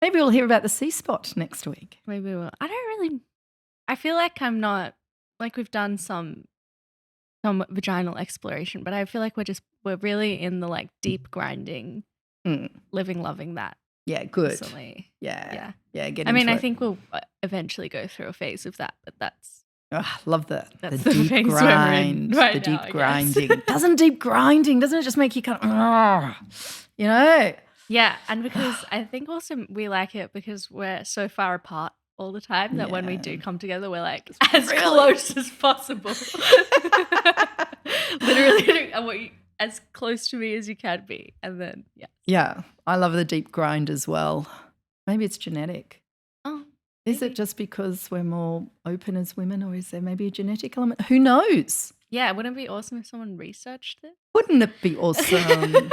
Maybe we'll hear about the C spot next week. Maybe we will. I feel like I'm not, like we've done some vaginal exploration, but I feel like we're really in the like deep grinding, living, loving that. Yeah, good. Recently. Yeah. I think we'll eventually go through a phase of that, but that's. Love that. That's the the deep grind. Right the now, deep grinding. Doesn't it just make you kind of, Yeah, and because I think also we like it because we're so far apart all the time that when we do come together, we're like as close as possible. Literally, as close to me as you can be. And then, Yeah, I love the deep grind as well. Maybe it's genetic. Oh. Is it just because we're more open as women, or is there maybe a genetic element? Who knows? Yeah, wouldn't it be awesome if someone researched it? Wouldn't it be awesome?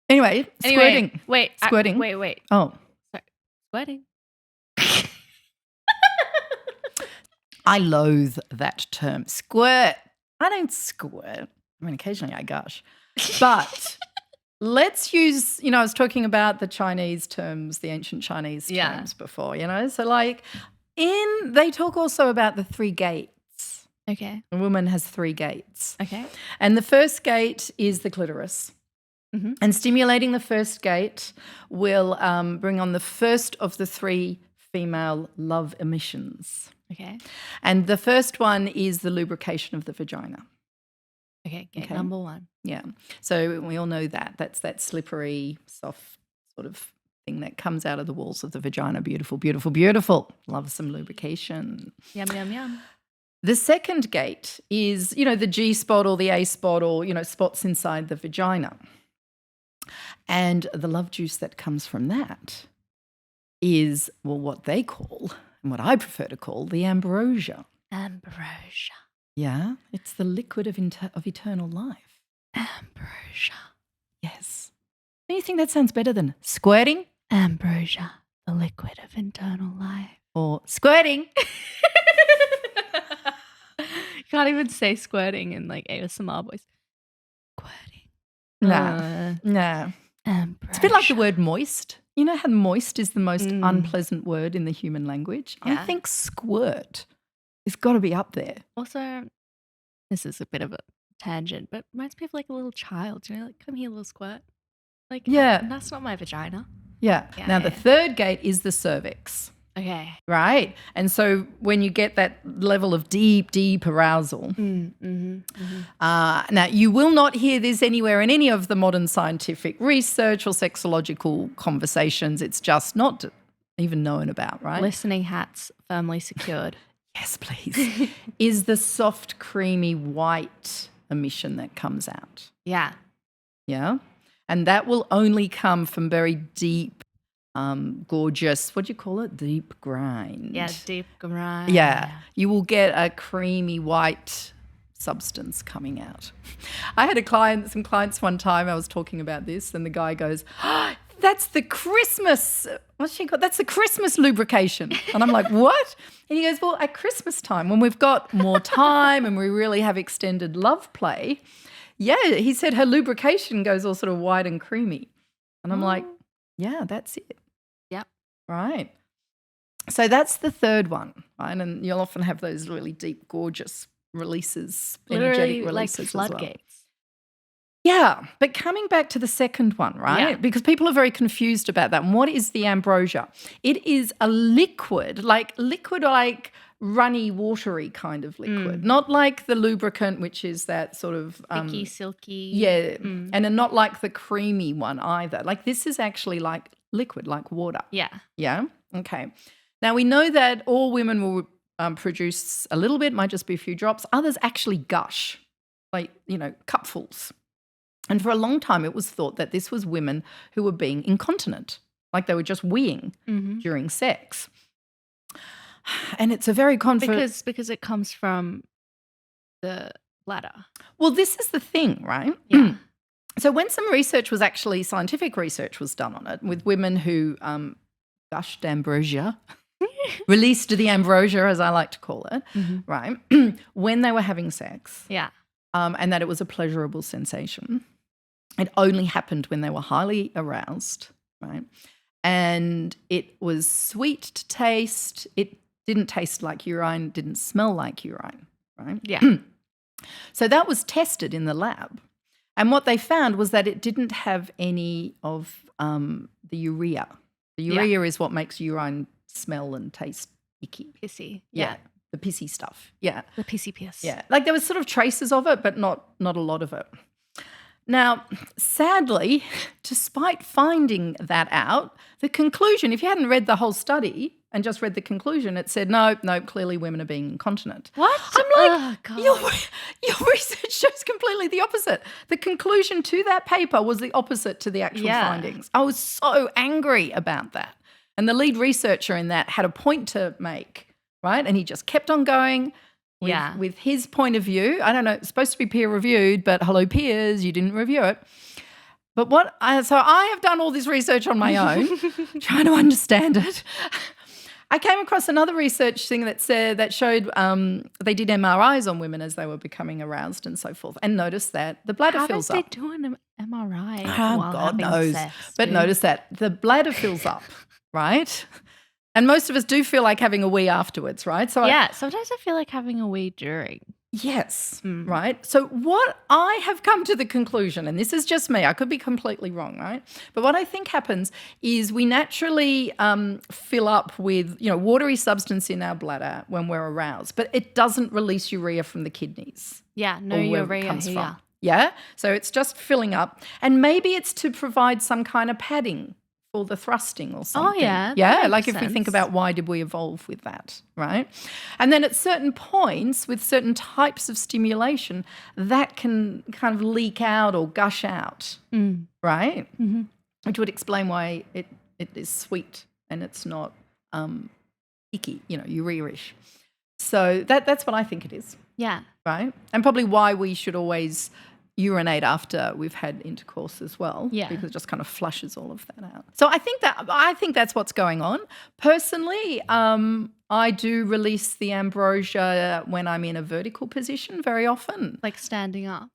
Anyway, squirting. Squirting. Wait. Oh. Sorry. Squirting. I loathe that term. Squirt. I don't squirt. I mean, occasionally I gush. But let's use, I was talking about the Chinese terms, the ancient Chinese terms before, So like they talk also about the 3 gates. Okay. A woman has 3 gates. Okay. And the first gate is the clitoris. Mm-hmm. And stimulating the first gate will bring on the first of the 3 female love emissions. Okay. And the first one is the lubrication of the vagina. Okay, gate number 1. Yeah. So we all know that. That's that slippery, soft sort of thing that comes out of the walls of the vagina. Beautiful, beautiful, beautiful. Love some lubrication. Yum, yum, yum. The second gate is, the G spot or the A spot or, spots inside the vagina. And the love juice that comes from that is, what they call, and what I prefer to call, the ambrosia. Ambrosia. Yeah, it's the liquid of eternal life. Ambrosia. Yes. Do you think that sounds better than squirting? Ambrosia, the liquid of eternal life. Or squirting. You can't even say squirting in like ASMR voice. Squirting. Nah. Ambrosia. It's a bit like the word moist. You know how moist is the most unpleasant word in the human language? Yeah. I think squirt has got to be up there. Also, this is a bit of a tangent, but reminds me of like a little child. Like, come here, little squirt. Like, that's not my vagina. Yeah. Now, the third gate is the cervix. Okay. Right? And so when you get that level of deep, deep arousal, now you will not hear this anywhere in any of the modern scientific research or sexological conversations. It's just not even known about, right? Listening hats firmly secured. Yes, please. Is the soft, creamy white emission that comes out. Yeah. Yeah? And that will only come from very deep, gorgeous, what do you call it? Deep grind. Yeah, deep grind. Yeah. You will get a creamy white substance coming out. I had some clients one time, I was talking about this, and the guy goes, that's the Christmas, what's she called? That's the Christmas lubrication. And I'm like, what? And he goes, well, at Christmas time, when we've got more time and we really have extended love play, he said her lubrication goes all sort of white and creamy. And I'm like, yeah, that's it. Yep. Right. So that's the third one, right? And you'll often have those really deep, gorgeous releases, literally energetic releases like floodgates. Yeah, but coming back to the second one, right? Yeah. Because people are very confused about that. And what is the ambrosia? It is a liquid like runny, watery kind of liquid, not like the lubricant, which is that sort of Thicky, silky. yeah, and not like the creamy one either. Like this is actually like liquid, like water. Yeah. Yeah. Okay. Now we know that all women will produce a little bit, might just be a few drops. Others actually gush, like cupfuls. And for a long time, it was thought that this was women who were being incontinent, like they were just weeing during sex. And it's a very because it comes from the bladder. Well, this is the thing, right? Yeah. So when some research was actually, scientific research was done on it with women who gushed ambrosia, released the ambrosia, as I like to call it, right, when they were having sex. Yeah. And that it was a pleasurable sensation. It only happened when they were highly aroused, right? And it was sweet to taste. It didn't taste like urine, didn't smell like urine, right? Yeah. So that was tested in the lab. And what they found was that it didn't have any of the urea. The urea is what makes urine smell and taste icky. Pissy. Yeah. The pissy stuff. Yeah. The pissy piss. Yeah. Like there was sort of traces of it, but not a lot of it. Now, sadly, despite finding that out, the conclusion, if you hadn't read the whole study and just read the conclusion, it said, no, clearly women are being incontinent. What? I'm like, God. your research shows completely the opposite. The conclusion to that paper was the opposite to the actual findings. I was so angry about that. And the lead researcher in that had a point to make, right? And he just kept on going. With his point of view. I don't know, it's supposed to be peer reviewed, but hello peers, you didn't review it. But so I have done all this research on my own, trying to understand it. I came across another research thing that showed they did MRIs on women as they were becoming aroused and so forth, and noticed that the bladder fills up. How do they do an MRI God while having knows. sex? But notice that the bladder fills up, right? And most of us do feel like having a wee afterwards, right? So sometimes I feel like having a wee during. Yes, right? So what I have come to the conclusion, and this is just me, I could be completely wrong, right? But what I think happens is we naturally fill up with, watery substance in our bladder when we're aroused, but it doesn't release urea from the kidneys. Yeah, no urea here. From. Yeah? So it's just filling up. And maybe it's to provide some kind of padding or the thrusting or something. Oh, yeah. Yeah, like if we think about why did we evolve with that, right? And then at certain points with certain types of stimulation, that can kind of leak out or gush out, right? Mm-hmm. Which would explain why it is sweet and it's not icky, urea-ish. So that's what I think it is. Yeah. Right? And probably why we should always urinate after we've had intercourse as well, because it just kind of flushes all of that out. So I think that's what's going on. Personally, I do release the ambrosia when I'm in a vertical position very often. Like standing up.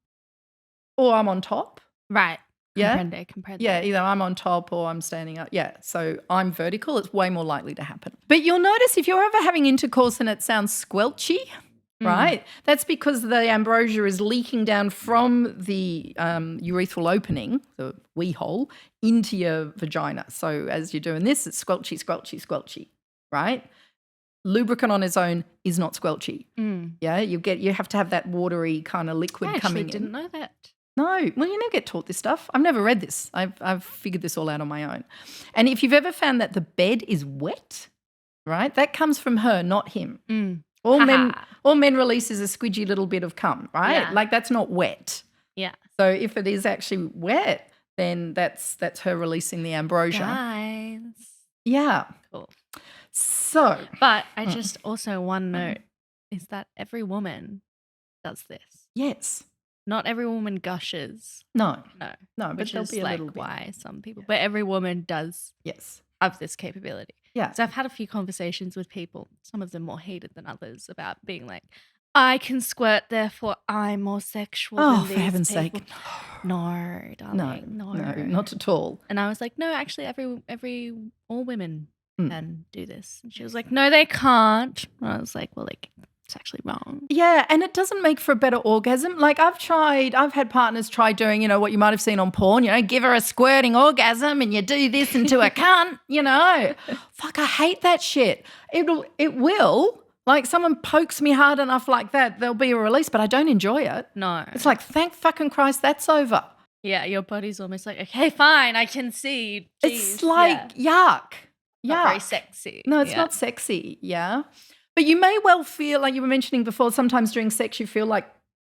Or I'm on top. Right. Yeah. Comprende. Yeah, either I'm on top or I'm standing up. Yeah, so I'm vertical. It's way more likely to happen. But you'll notice if you're ever having intercourse and it sounds squelchy, right? That's because the ambrosia is leaking down from the urethral opening, the wee hole, into your vagina. So as you're doing this, it's squelchy, squelchy, squelchy, right? Lubricant on its own is not squelchy. Yeah, you have to have that watery kind of liquid coming in. I didn't know that. No, well, you never get taught this stuff. I've never read this. I've figured this all out on my own. And if you've ever found that the bed is wet, right, that comes from her, not him. All men release is a squidgy little bit of cum, right? Yeah. Like that's not wet. Yeah. So if it is actually wet, then that's her releasing the ambrosia. Guys. Yeah. Cool. So. But I just also one note is that every woman does this. Yes. Not every woman gushes. No. No. But which there'll is be a like little bit. why some people. But every woman does have this capability. Yeah. So I've had a few conversations with people, some of them more heated than others, about being like, I can squirt, therefore I'm more sexual than these for heaven's people. sake. No, darling. No, not at all. And I was like, no, actually all women can do this. And she was like, no, they can't. And I was like, well, it's actually wrong. Yeah, and it doesn't make for a better orgasm. Like I've had partners try doing, what you might have seen on porn, give her a squirting orgasm and you do this into a cunt, Fuck, I hate that shit. It will. Like someone pokes me hard enough like that, there'll be a release, but I don't enjoy it. No. It's like, thank fucking Christ, that's over. Yeah, your body's almost like, okay, fine, I can see. Jeez, it's like yuck. Not very sexy. No, it's not sexy, yeah. But you may well feel, like you were mentioning before, sometimes during sex you feel like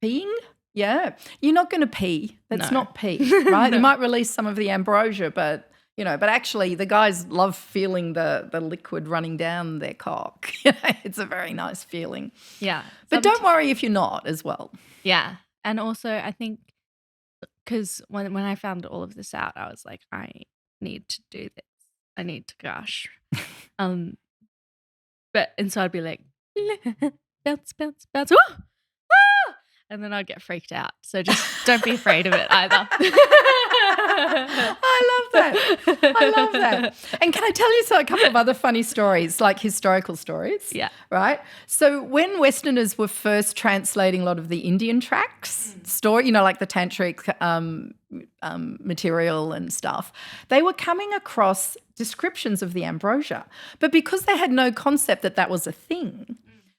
peeing. Yeah. You're not going to pee. That's not pee, right? No. You might release some of the ambrosia, but actually the guys love feeling the liquid running down their cock. It's a very nice feeling. Yeah. But don't worry if you're not as well. Yeah. And also I think because when I found all of this out, I was like, I need to do this. I need to gush. And so I'd be like, bounce, bounce, bounce. Ah! Ah! And then I'd get freaked out. So just don't be afraid of it either. I love that. And can I tell you a couple of other funny stories, like historical stories? Yeah. Right? So when Westerners were first translating a lot of the Indian tracts, like the tantric material and stuff, they were coming across descriptions of the ambrosia. But because they had no concept that was a thing,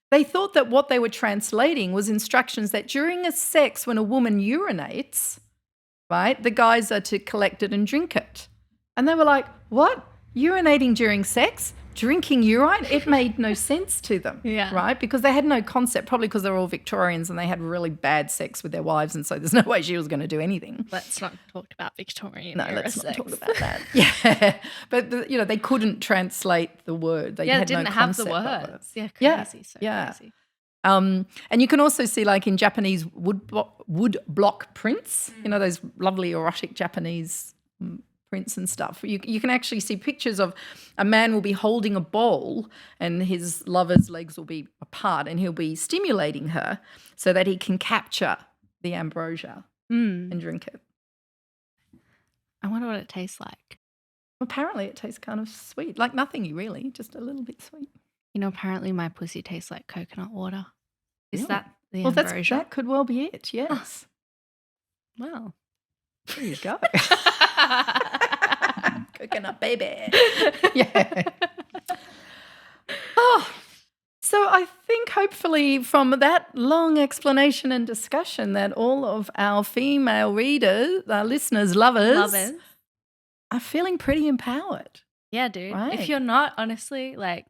they thought that what they were translating was instructions that during a sex when a woman urinates, right, the guys are to collect it and drink it. And they were like, what? Urinating during sex? Drinking urine? It made no sense to them, right? Because they had no concept, probably because they're all Victorians and they had really bad sex with their wives, and so there's no way she was going to do anything. Let's not talk about Victorian No, era let's sex. not talk about that. Yeah. But, they couldn't translate the word. They had didn't no have the concept words. of it. Yeah, crazy, crazy. And you can also see, like in Japanese wood block prints, those lovely erotic Japanese prints and stuff. You can actually see pictures of a man will be holding a bowl and his lover's legs will be apart and he'll be stimulating her so that he can capture the ambrosia and drink it. I wonder what it tastes like. Apparently it tastes kind of sweet, like nothing really, just a little bit sweet. Apparently my pussy tastes like coconut water. Is Yeah. that the ambrosia? That could well be it, yes. Well. There you go. Coconut baby. Yeah. So I think hopefully from that long explanation and discussion that all of our female readers, our listeners, lovers are feeling pretty empowered. Yeah, dude. Right. If you're not, honestly, like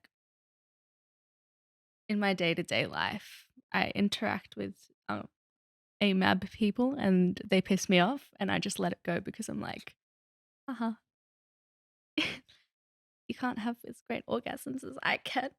in my day-to-day life, I interact with AMAB people and they piss me off and I just let it go because I'm like, you can't have as great orgasms as I can.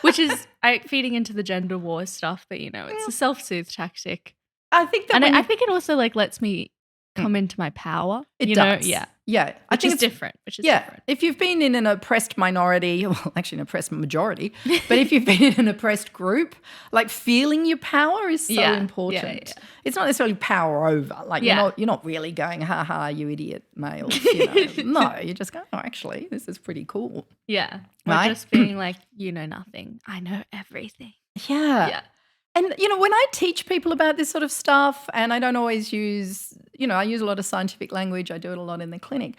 Which is feeding into the gender war stuff, but it's a self-soothe tactic. I think that I think it also like lets me come into my power. It does. Yeah. Yeah. I think it's different. Different. If you've been in an oppressed minority, well, actually an oppressed majority, but if you've been in an oppressed group, like feeling your power is so important. Yeah. It's not necessarily power over. Like you're not really going, ha ha, you idiot males. No, you're just going, oh, actually, this is pretty cool. Yeah. Right? Or just being like, you know nothing. I know everything. Yeah. And, when I teach people about this sort of stuff, and I don't always use, I use a lot of scientific language. I do it a lot in the clinic.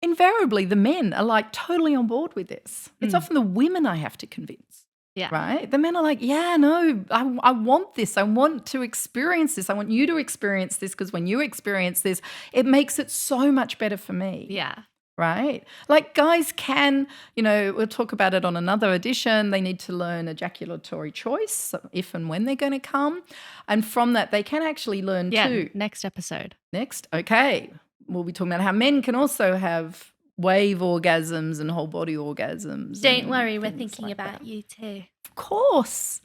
Invariably the men are like totally on board with this. It's often the women I have to convince. Yeah. Right? The men are like, yeah, no, I want this. I want to experience this. I want you to experience this because when you experience this, it makes it so much better for me. Yeah. Right? Like guys can, we'll talk about it on another edition. They need to learn ejaculatory choice if and when they're going to come. And from that, they can actually learn too. Next episode. Next? Okay. We'll be talking about how men can also have wave orgasms and whole body orgasms. Don't worry, we're thinking about you too. Of course.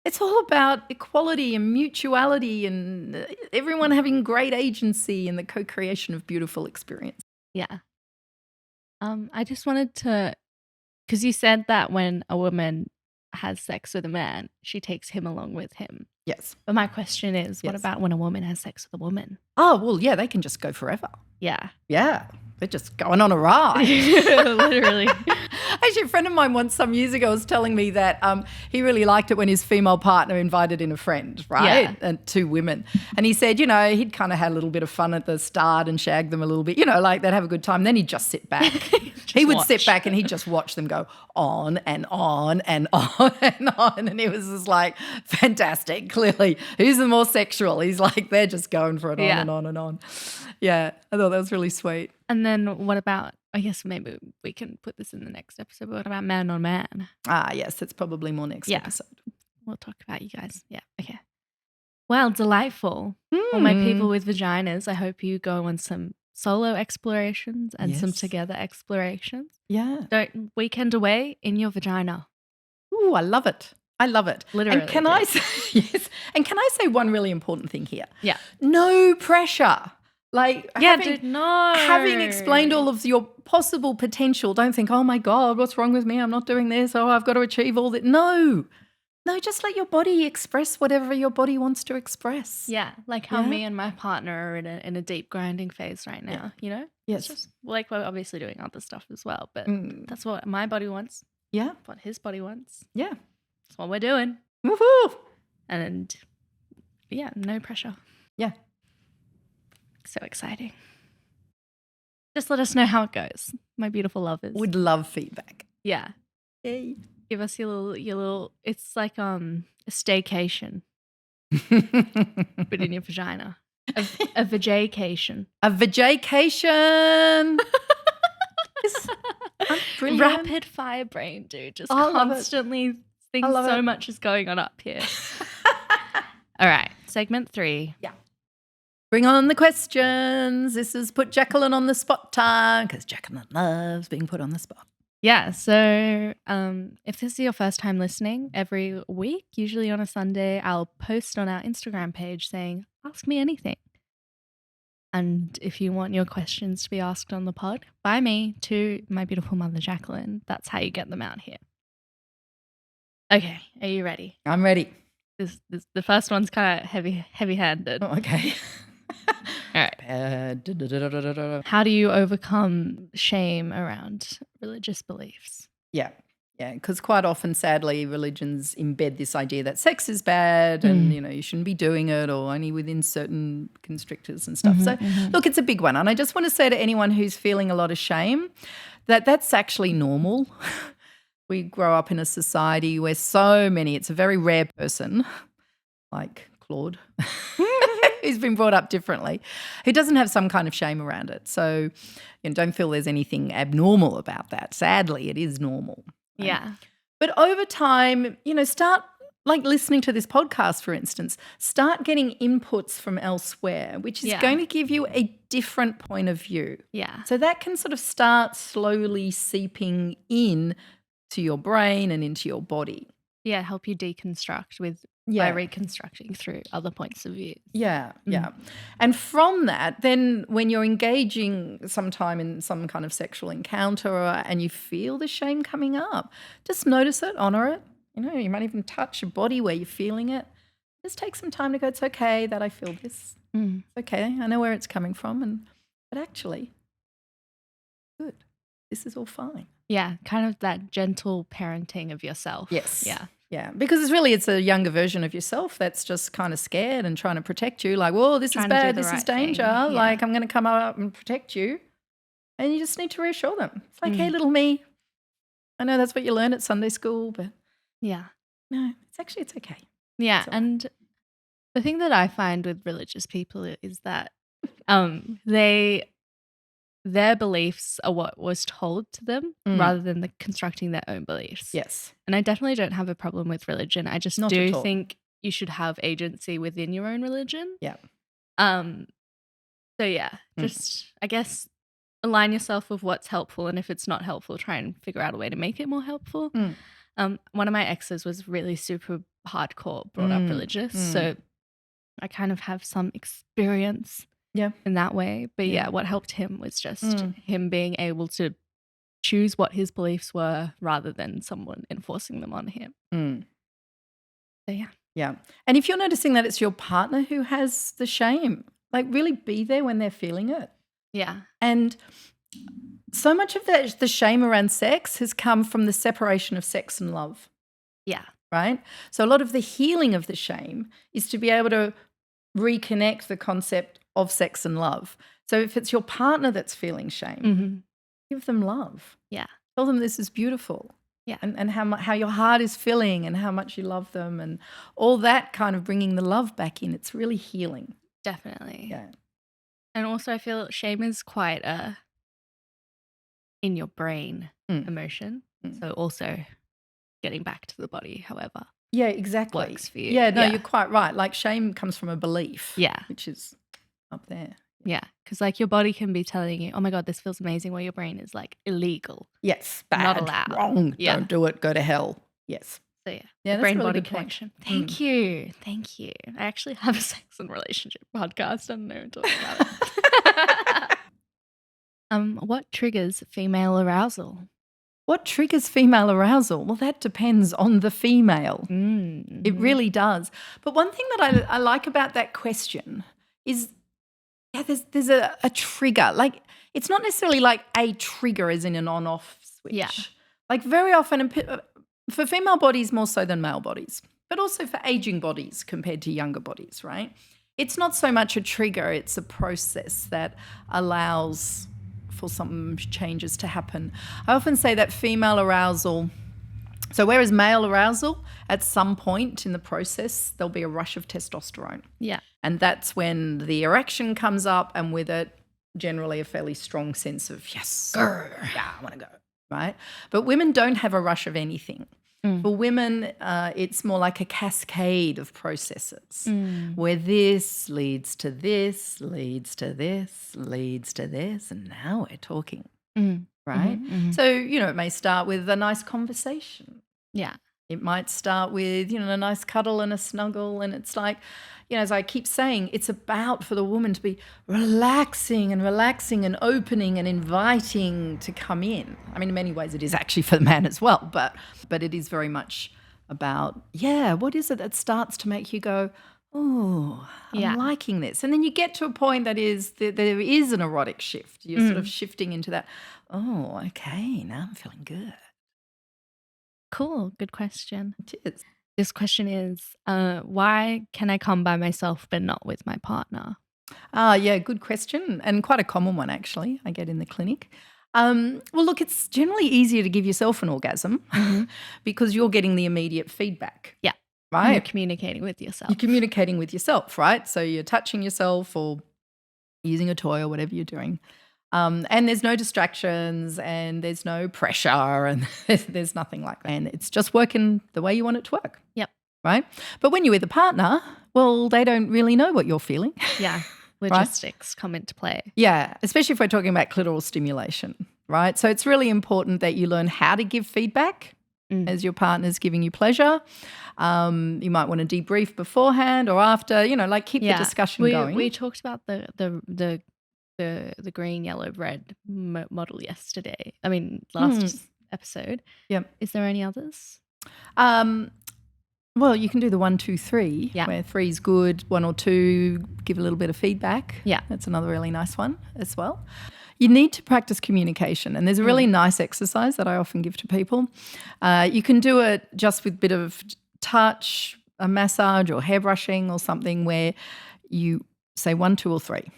It's all about equality and mutuality and everyone having great agency in the co-creation of beautiful experience. Yeah. I just wanted to, because you said that when a woman has sex with a man, she takes him along with him. Yes. But my question is, what about when a woman has sex with a woman? Oh, well, yeah, they can just go forever. Yeah. Yeah. They're just going on a ride. Literally. And Actually, a friend of mine once some years ago was telling me that he really liked it when his female partner invited in a friend, right? Yeah. And 2 women. And he said, he'd kind of had a little bit of fun at the start and shagged them a little bit, like they'd have a good time. Then he'd just sit back. He would sit back and he'd just watch them go on and on and on and on. And it was just like, fantastic, clearly. Who's the more sexual? He's like, they're just going for it on and on and on. Yeah, I thought that was really sweet. And then what about, I guess maybe we can put this in the next episode, but what about man on man? Yes, that's probably more next episode. We'll talk about you guys. Yeah, okay. Well, delightful. All my people with vaginas, I hope you go on some solo explorations and some together explorations. Yeah. Don't weekend away in your vagina. Ooh, I love it. I love it. Literally. And can I say, yes. And can I say one really important thing here? Yeah. No pressure. Like, no. Having explained all of your possible potential, don't think, oh my God, what's wrong with me? I'm not doing this. Oh, I've got to achieve all that. No, just let your body express whatever your body wants to express. Yeah, like how me and my partner are in a deep grinding phase right now, Yes. It's just like we're obviously doing other stuff as well, but that's what my body wants. Yeah. What his body wants. Yeah. That's what we're doing. Woohoo! And yeah, no pressure. Yeah. So exciting. Just let us know how it goes, my beautiful lovers. Would love feedback. Yeah. Yay. Give us your little it's like a staycation. But in your vagina. A vagication. A vagication. Brilliant. Rapid fire brain, dude. Just constantly things so much is going on up here. All right. Segment 3. Yeah. Bring on the questions. This is put Jacqueline on the spot time because Jacqueline loves being put on the spot. Yeah, so if this is your first time listening, every week, usually on a Sunday, I'll post on our Instagram page saying, ask me anything. And if you want your questions to be asked on the pod, by me to my beautiful mother, Jacqueline, that's how you get them out here. Okay, are you ready? I'm ready. The first one's kind of heavy-handed. Oh, okay. All right. How do you overcome shame around religious beliefs? Yeah, because quite often, sadly, religions embed this idea that sex is bad and, you shouldn't be doing it or only within certain constrictors and stuff. Look, it's a big one. And I just want to say to anyone who's feeling a lot of shame that that's actually normal. We grow up in a society where it's a very rare person like Claude who's been brought up differently, who doesn't have some kind of shame around it. So don't feel there's anything abnormal about that. Sadly, it is normal. Right? Yeah. But over time, start like listening to this podcast, for instance, start getting inputs from elsewhere, which is going to give you a different point of view. Yeah. So that can sort of start slowly seeping in to your brain and into your body. Yeah, help you deconstruct by reconstructing through other points of view. Yeah. And from that, then when you're engaging sometime in some kind of sexual encounter and you feel the shame coming up, just notice it, honor it. You might even touch your body where you're feeling it. Just take some time to go, it's okay that I feel this. It's okay, I know where it's coming from. But actually, good. This is all fine. Yeah, kind of that gentle parenting of yourself. Yes. Yeah, because it's a younger version of yourself that's just kind of scared and trying to protect you. Like, whoa, this is bad, this is danger. Like, I'm going to come up and protect you. And you just need to reassure them. It's like, hey, little me, I know that's what you learned at Sunday school, but no, it's okay. Yeah, and the thing that I find with religious people is that their beliefs are what was told to them rather than constructing their own beliefs. Yes. And I definitely don't have a problem with religion. I just do think you should have agency within your own religion. Yeah. So yeah, just I guess align yourself with what's helpful, and if it's not helpful, try and figure out a way to make it more helpful. One of my exes was really super hardcore brought up religious, so I kind of have some experience in that way. But what helped him was just him being able to choose what his beliefs were rather than someone enforcing them on him. So yeah. And if you're noticing that it's your partner who has the shame, like really be there when they're feeling it. Yeah. And so much of the shame around sex has come from the separation of sex and love. Yeah. Right? So a lot of the healing of the shame is to be able to reconnect the concept of sex and love. So if it's your partner that's feeling shame, give them love. Yeah. Tell them this is beautiful. Yeah. And how your heart is feeling and how much you love them and all that kind of bringing the love back in. It's really healing. Definitely. Yeah. And also I feel shame is quite a in your brain emotion. So also getting back to the body, however. Yeah, exactly. Works for you. Yeah, no, you're quite right. Like shame comes from a belief. Yeah. Which is up there. Yeah, because like your body can be telling you, oh my God, this feels amazing, while your brain is like illegal. Yes, bad, not allowed. Wrong, Yeah. don't do it, go to hell. Yes. So yeah, that's brain a really body good point. connection. Thank you. I actually have a sex and relationship podcast. I don't know talking about it. What triggers female arousal? What triggers female arousal? Well, that depends on the female. It really does. But one thing that I like about that question is, there's a trigger. Like, it's not necessarily like a trigger as in an on-off switch. Yeah. Like very often, for female bodies more so than male bodies, but also for aging bodies compared to younger bodies, right? It's not so much a trigger, it's a process that allows for some changes to happen. I often say that female arousal, so whereas male arousal, at some point in the process, there'll be a rush of testosterone. Yeah. And that's when the erection comes up, and with it, generally a fairly strong sense of, yes, grr, yeah, I want to go, right? But women don't have a rush of anything. For women, it's more like a cascade of processes where this leads to this, leads to this, leads to this, and now we're talking, right? So, it may start with a nice conversation. Yeah. It might start with, a nice cuddle and a snuggle, and it's like, as I keep saying, it's about for the woman to be relaxing and opening and inviting to come in. I mean, in many ways it is actually for the man as well, but it is very much about, what is it that starts to make you go, oh, I'm liking this. And then you get to a point that there is an erotic shift. You're sort of shifting into that, oh, okay, now I'm feeling good. Cool. Good question. It is. This question is, why can I come by myself but not with my partner? Yeah, good question, and quite a common one actually I get in the clinic. Well, look, it's generally easier to give yourself an orgasm because you're getting the immediate feedback. Yeah. Right? And you're communicating with yourself. You're communicating with yourself, right? So you're touching yourself or using a toy or whatever you're doing. And there's no distractions and there's no pressure and there's nothing like that. And it's just working the way you want it to work. Yep. Right? But when you're with a partner, well, they don't really know what you're feeling. Yeah. Logistics come into play. Yeah, especially if we're talking about clitoral stimulation, right? So it's really important that you learn how to give feedback as your partner's giving you pleasure. You might want to debrief beforehand or after, keep the discussion going. We talked about the green, yellow, red model yesterday. I mean, last episode. Yep. Is there any others? Well, you can do the 1, 2, 3, where 3 is good, 1 or 2 give a little bit of feedback. Yeah. That's another really nice one as well. You need to practice communication, and there's a really nice exercise that I often give to people. You can do it just with a bit of touch, a massage or hair brushing or something where you say 1, 2 or 3.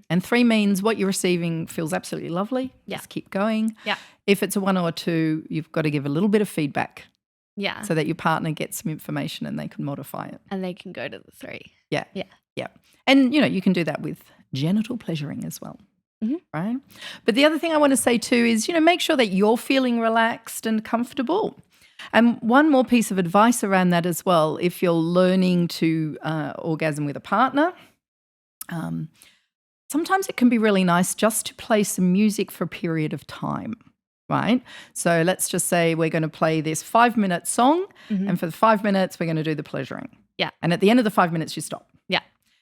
And 3 means what you're receiving feels absolutely lovely. Yeah. Just keep going. Yeah. If it's a 1 or 2, you've got to give a little bit of feedback. Yeah. So that your partner gets some information and they can modify it. And they can go to the 3. Yeah. Yeah. Yeah. And, you can do that with genital pleasuring as well. Right? But the other thing I want to say too is, make sure that you're feeling relaxed and comfortable. And one more piece of advice around that as well, if you're learning to orgasm with a partner, sometimes it can be really nice just to play some music for a period of time. Right? So let's just say we're going to play this 5-minute song and for the 5 minutes we're going to do the pleasuring. Yeah. And at the end of the 5 minutes you stop. Yeah.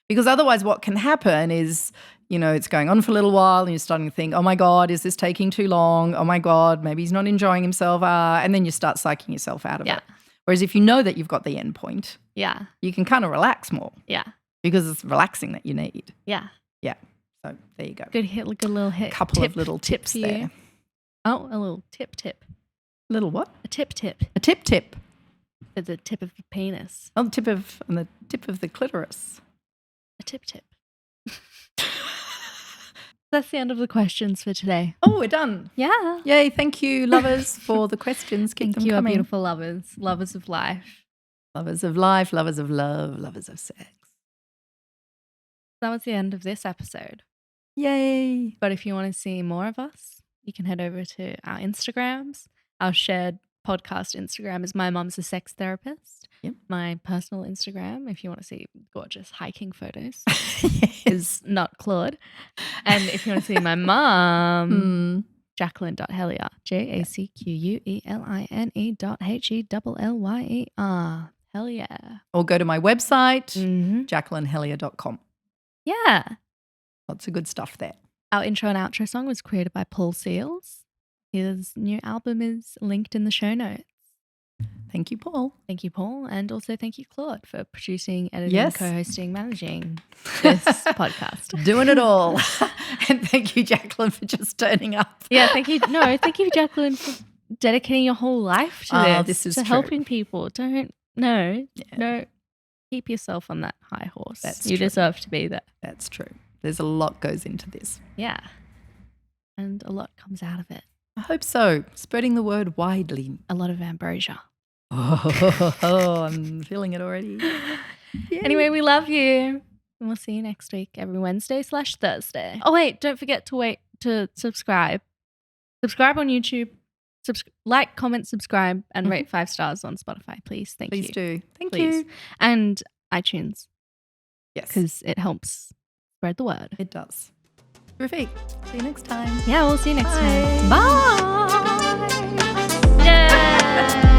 Because otherwise what can happen is, it's going on for a little while and you're starting to think, oh my God, is this taking too long? Oh my God, maybe he's not enjoying himself. And then you start psyching yourself out of it. Whereas if you know that you've got the end point, you can kind of relax more. Yeah. Because it's relaxing that you need. Yeah. Yeah. So there you go. Good little hit. Couple of little tips there. Oh, a little tip. Little what? A tip. A tip. At the tip of the penis. On the tip of the clitoris. A tip. That's the end of the questions for today. Oh, we're done. Yeah. Yay. Thank you, lovers, for the questions. Keep Thank them you, our coming. beautiful lovers of life. Lovers of life, lovers of love, lovers of sex. That was the end of this episode. Yay. But if you want to see more of us, you can head over to our Instagrams. Our shared podcast Instagram is My Mom's a Sex Therapist. Yep. My personal Instagram, if you want to see gorgeous hiking photos, Yes. is not Claude. And if you want to see my mom, Jacqueline.Hellier, JACQUELINE.HELLYER. Hell yeah. Or go to my website, Mm-hmm. JacquelineHellier.com. Yeah. Lots of good stuff there. Our intro and outro song was created by Paul Seals. His new album is linked in the show notes. Thank you, Paul. Thank you, Paul. And also thank you, Claude, for producing, editing, Yes. co-hosting, managing this podcast. Doing it all. And thank you, Jacqueline, for just turning up. Yeah, thank you, Jacqueline, for dedicating your whole life to This is to true. helping people. No, keep yourself on that high horse. That's you true. deserve to be there. That's true. There's a lot goes into this. Yeah. And a lot comes out of it. I hope so. Spreading the word widely. A lot of ambrosia. Oh, I'm feeling it already. Yay. Anyway, we love you. And we'll see you next week, every Wednesday/Thursday. Oh, wait, don't forget to subscribe. Subscribe on YouTube. Like, comment, subscribe, and rate 5 stars on Spotify, please. Thank you. Please do. Thank Please. you. And iTunes, Yes. because it helps spread the word. It does. Terrific. See you next time. Yeah, we'll see you next Bye. time. Bye. Yay.